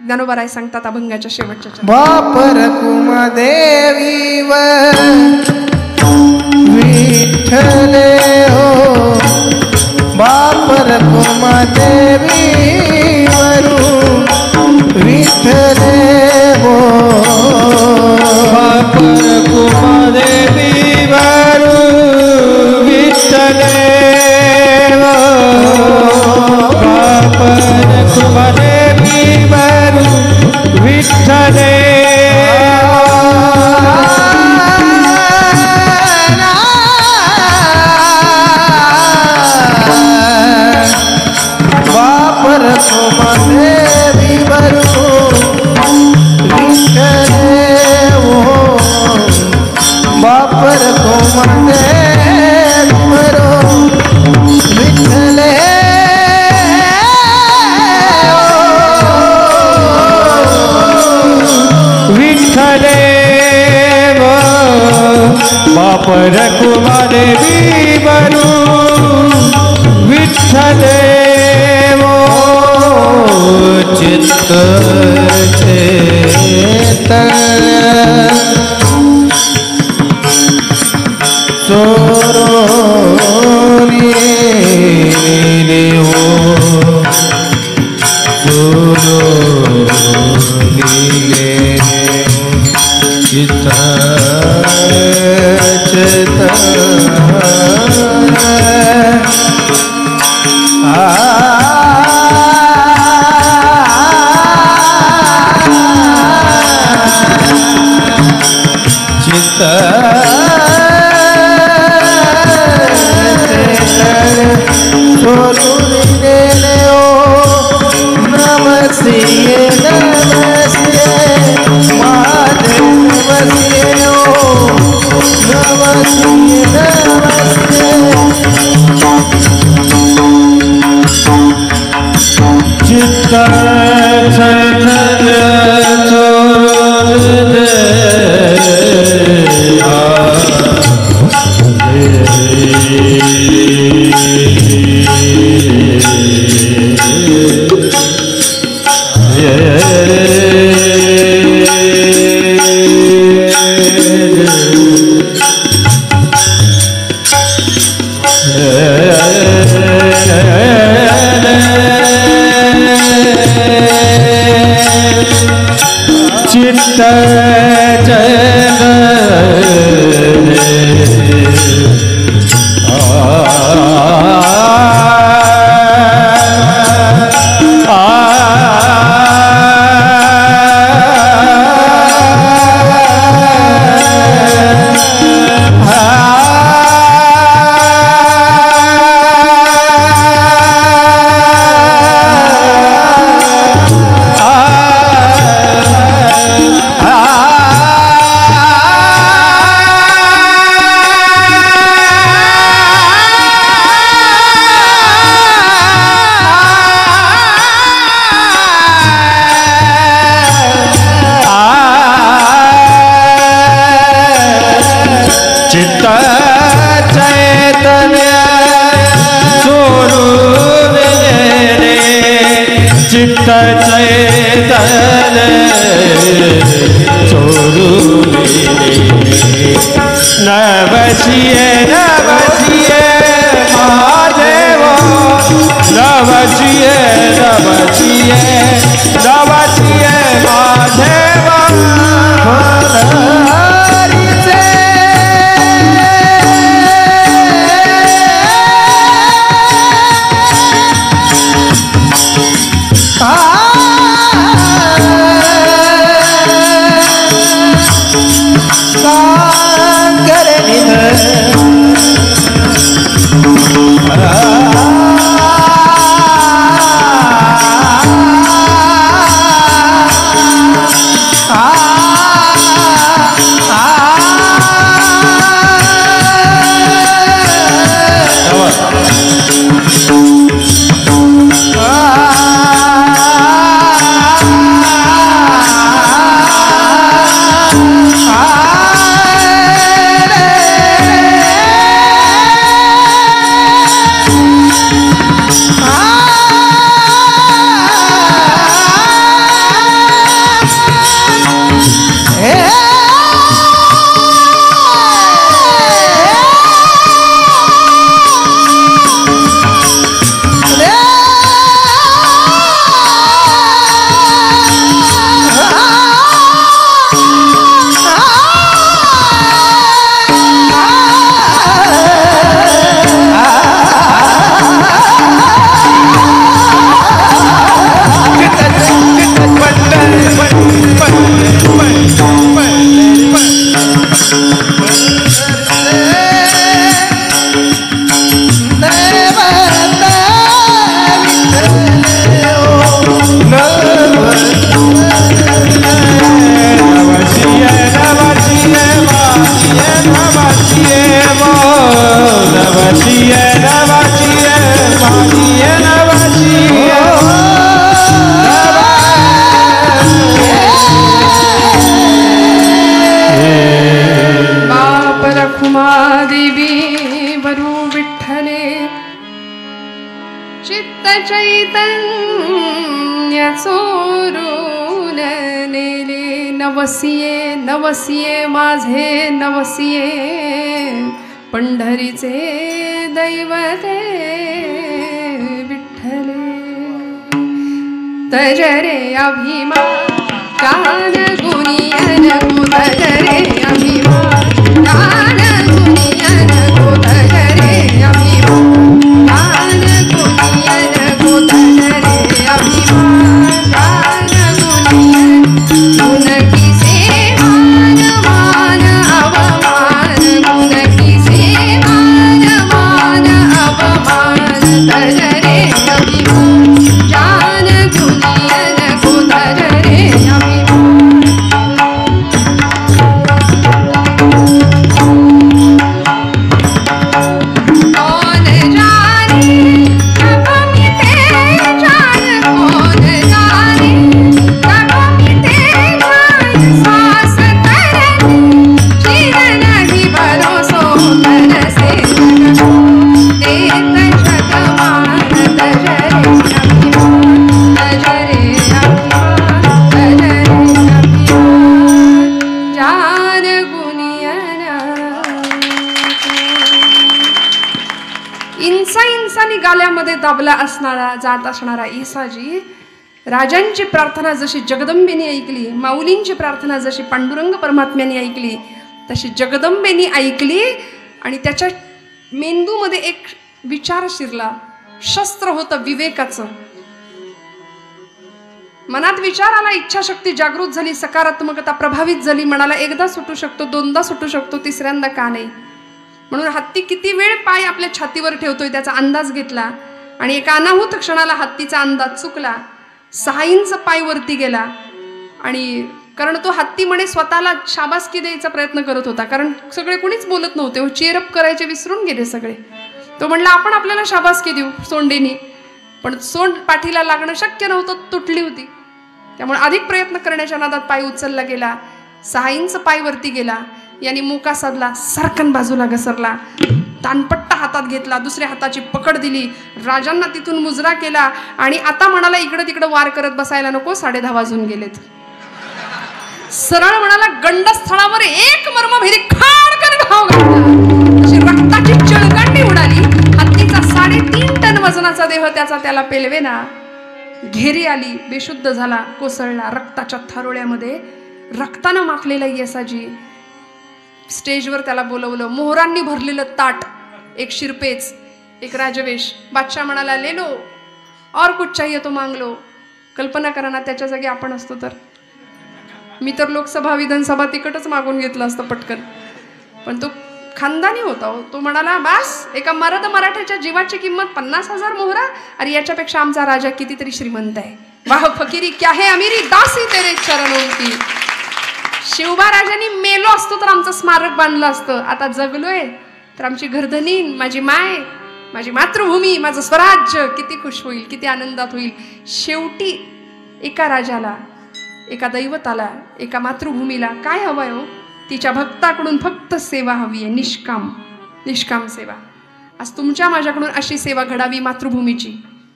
ज्ञानोबराय सांगतात अभंगाच्या शेवटच्या बापर कुमदेवी विठ्ठले हो, बापर कुमदेवी विठ्ठले हो, बापर कुमदेवी विठ्ठले हो, बापर कुमदेवी विठ्ठले बापर कुमदेवी विठ्ठले हो, बापर कुमदेवी विठ्ठले विठ्ठले बापर कुमदेवी विठ्ठले चित्त चेतन चोरोनी हो, चोरोनी चित्त चेतन चित्त नमस्ते नमस्ते महादेव नमस्ते नमस्ते नमस्ते चित्त चित्त नवसिए नवसिए महादेव नवसिए नवसिए नवसिए महादेव जीवी वरू विठ्ठले चित्त चैतन्य चोरून नेले नवसिये नवसिये माझे नवसिये पंढरीचे दैवते विठ्ठले तजरे अभिमान कान गुनियन तजरे अभिमान कान गुनियन तजरे अभिमान कान गुनियन तजरे अभिमान कान गुनियन गुण की सेवान मान अवमान गुण की सेवान मान अवमान तजरे अभिमान जान गुनियन तजरे अभिमान कौन जाने कब मिटे जान कौन जाने कब मिटे जान सांस तरने चिर नहीं भरोसो मन से देत जगमान तजरे अभिमान तजरे अभिमान तजरे अभिमान जान गुनियन इंसानी गाल्यामध्ये दाबला असणारा जात असणारा ईसाजी राजांची प्रार्थना जशी जगदंबेने ऐकली, माऊलींची प्रार्थना जशी पांडुरंग परमात्म्याने ऐकली, तशी जगदंबेने ऐकली आणि त्याच्या मेंदूमध्ये एक विचार शिरला. शस्त्र होतं विवेकाचं. मनात विचार आला, इच्छाशक्ती जागृत झाली, सकारात्मकता प्रभावित झाली. मनाला एकदा सुटू शकतो, दोनदा सुटू शकतो, तिसऱ्यांदा का नाही. म्हणून हत्ती किती वेळ पाय आपल्या छातीवर ठेवतोय त्याचा अंदाज घेतला आणि एका अनाहूत क्षणाला हत्तीचा अंदाज चुकला. 6 इंच पाय वरती गेला आणि कारण तो हत्ती म्हणे स्वतःला शाबासकी द्यायचा प्रयत्न करत होता, कारण सगळे कोणीच बोलत नव्हते, चेअरअप करायचे विसरून गेले सगळे. तो म्हणला आपण आपल्याला शाबासकी देऊ सोंडेनी, पण सोंड पाठीला लागणं शक्य नव्हतं, तुटली होती. त्यामुळे अधिक प्रयत्न करण्याच्या नादात पाय उचलला गेला. 6 इंच पाय वरती गेला. यांनी मुका साधला, सरकन बाजूला घसरला, तानपट्टा हातात घेतला, दुसऱ्या हाताची पकड दिली, राजांना तिथून मुजरा केला आणि आता म्हणाला इकडे तिकडे वार करत बसायला नको, 10:30 वाजून गेलेत. सरळ म्हणाला गंडस्थळावर एक मर्मभेदी खाडकन घाव घातला. अशी रक्ताची चळकांडी उडाली. हत्तीचा 3.5 टन वजनाचा देह त्याला पेलवेना. घेरी आली, बेशुद्ध झाला, कोसळला. रक्ताच्या थारोळ्यामध्ये रक्तानं माखलेला येसाजी. स्टेजवर त्याला बोलवलं. मोहरांनी भरलेलं ताट, एक शिरपेच, एक राजवेश. बादशाह म्हणाला ले लो और कुछ चाहिए तो मांग लो. कल्पना करा ना त्याच्या जागी आपण असतो तर. मी तर लोकसभा विधानसभा तिकटच मागून घेतलं असतं पटकन, पण तो खानदानी होता. तो म्हणाला बस, एका मर्द मराठ्याच्या जीवाची किंमत 50,000 मोहरा. अरे याच्यापेक्षा आमचा राजा कितीतरी श्रीमंत आहे. वाह फकीरी क्या है अमीरी, दासी तेरे चरणों की. शिवबा राजांनी मेलो असतो तर आमचं स्मारक बांधलं असतं. आता जगलोय तर आमची घरधनी, माझी माय, माझी मातृभूमी, माझं स्वराज्य किती खुश होईल, किती आनंदात होईल. शेवटी एका राजाला, एका दैवताला, एका मातृभूमीला काय हवंय हो? तिच्या भक्ताकडून फक्त सेवा हवी आहे, निष्काम सेवा. आज तुमच्या माझ्याकडून अशी सेवा घडावी मातृभूमीची,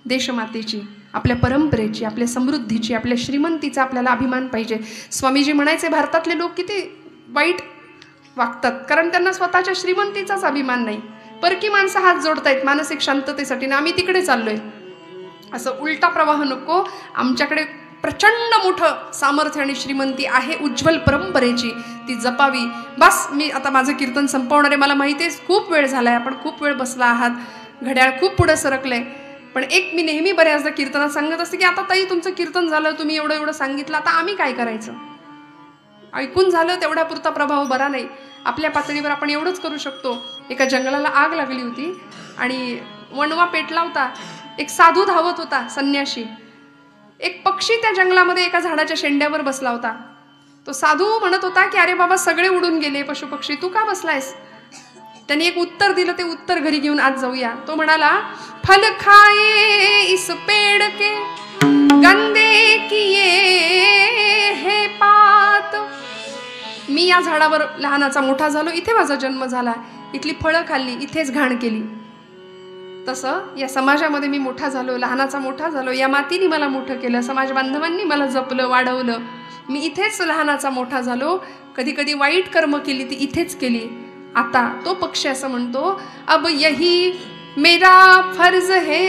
देशमातेची, आपल्या परंपरेची, आपल्या समृद्धीची, आपल्या श्रीमंतीचा आपल्याला अभिमान पाहिजे. स्वामीजी म्हणायचे भारतातले लोक किती वाईट वागतात, कारण त्यांना स्वतःच्या श्रीमंतीचाच अभिमान नाही. परकी माणसं हात जोडतायत मानसिक शांततेसाठी ना, आम्ही तिकडे चाललोय. असं उलटा प्रवाह नको. आमच्याकडे प्रचंड मोठं सामर्थ्य आणि श्रीमंती आहे उज्ज्वल परंपरेची, ती जपावी. बस मी आता माझं कीर्तन संपवणार आहे. मला माहिती आहे खूप वेळ झालाय, आपण खूप वेळ बसला आहात, घड्याळ खूप पुढे सरकलंय. पण एक मी नेहमी बऱ्याचदा कीर्तनात सांगत असते की आता ताई तुमचं कीर्तन झालं, तुम्ही एवढं सांगितलं, आता आम्ही काय करायचं? ऐकून झालं तेवढ्या पुरता प्रभाव बरा नाही. आपल्या पातळीवर आपण एवढंच करू शकतो. एका जंगलाला आग लागली होती आणि वणवा पेटला होता. एक साधू धावत होता, संन्याशी. एक पक्षी त्या जंगलामध्ये एका झाडाच्या शेंड्यावर बसला होता. तो साधू म्हणत होता की अरे बाबा सगळे उडून गेले पशुपक्षी, तू का बसलायस? त्यांनी एक उत्तर दिलं, ते उत्तर घरी घेऊन आज जाऊया. तो म्हणाला फल खाये इस पेड़ के गंदे किए हे पात. मी या झाडावर लहानाचा मोठा झालो, इथे माझा जन्म झाला. इथली फळं खाल्ली, इथेच घाण केली. तसं या समाजामध्ये मी मोठा झालो, लहानाचा मोठा झालो, या मातीने मला मोठं केलं, समाज बांधवांनी मला जपलं, वाढवलं. मी इथेच लहानाचा मोठा झालो. कधी कधी वाईट कर्म केली ती इथेच केली. आता तो पक्षी असं म्हणतो, अब यही मेरा फर्ज है,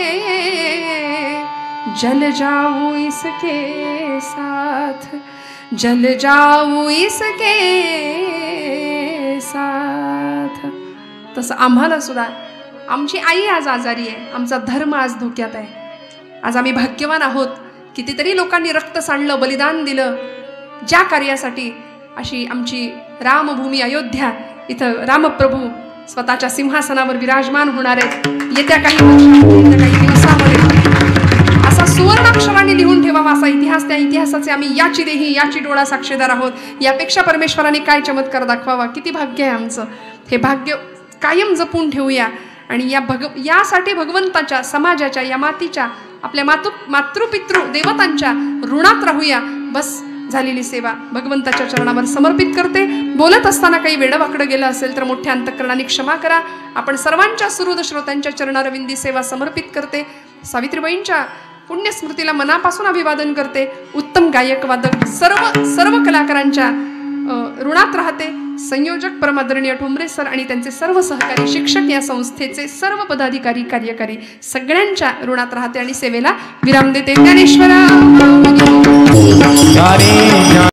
जल जाऊं इसके साथ, जल जाऊं इसके साथ. तसं आम्हाला सुद्धा, आमची आई आज आजारी आहे, आमचा धर्म आज धोक्यात आहे. आज आम्ही भाग्यवान आहोत, कितीतरी लोकांनी रक्त सांडलं, बलिदान दिलं ज्या कार्यासाठी. अशी आमची रामभूमी अयोध्या, इथं रामप्रभू स्वतःच्या सिंहासनावर विराजमान होणार आहेत येत्या काही वर्षांमध्ये, येत्या काही दिवसामध्ये. असा सुवर्णाक्षराने लिहून ठेवावा असा इतिहास, त्या इतिहासाचे आम्ही याची देही याची डोळा साक्षीदार आहोत. यापेक्षा परमेश्वराने काय चमत्कार दाखवावा, किती भाग्य आहे आमचं. हे भाग्य कायम जपून ठेवूया आणि यासाठी भगवंताच्या, समाजाच्या, या मातीच्या, आपल्या मातृपितृ देवतांच्या ऋणात राहूया. बस झालेली सेवा भगवंताच्या चरणावर समर्पित करते. बोलत असताना काही वेडवाकडं गेलं असेल तर मोठ्या अंतःकरणाने क्षमा करा. आपण सर्वांच्या सुहृद श्रोत्यांच्या चरणारविंदी सेवा समर्पित करते. सावित्रीबाईंच्या पुण्यस्मृतीला मनापासून अभिवादन करते. उत्तम गायक वादक सर्व कलाकारांच्या ऋणात राहते. संयोजक परमादरणीय ठोंबरे सर आणि त्यांचे सर्व सहकारी, शिक्षक, या संस्थेचे सर्व पदाधिकारी, कार्यकारी सगळ्यांच्या ऋणात राहते आणि सेवेला विराम देते. ज्ञानेश्वरा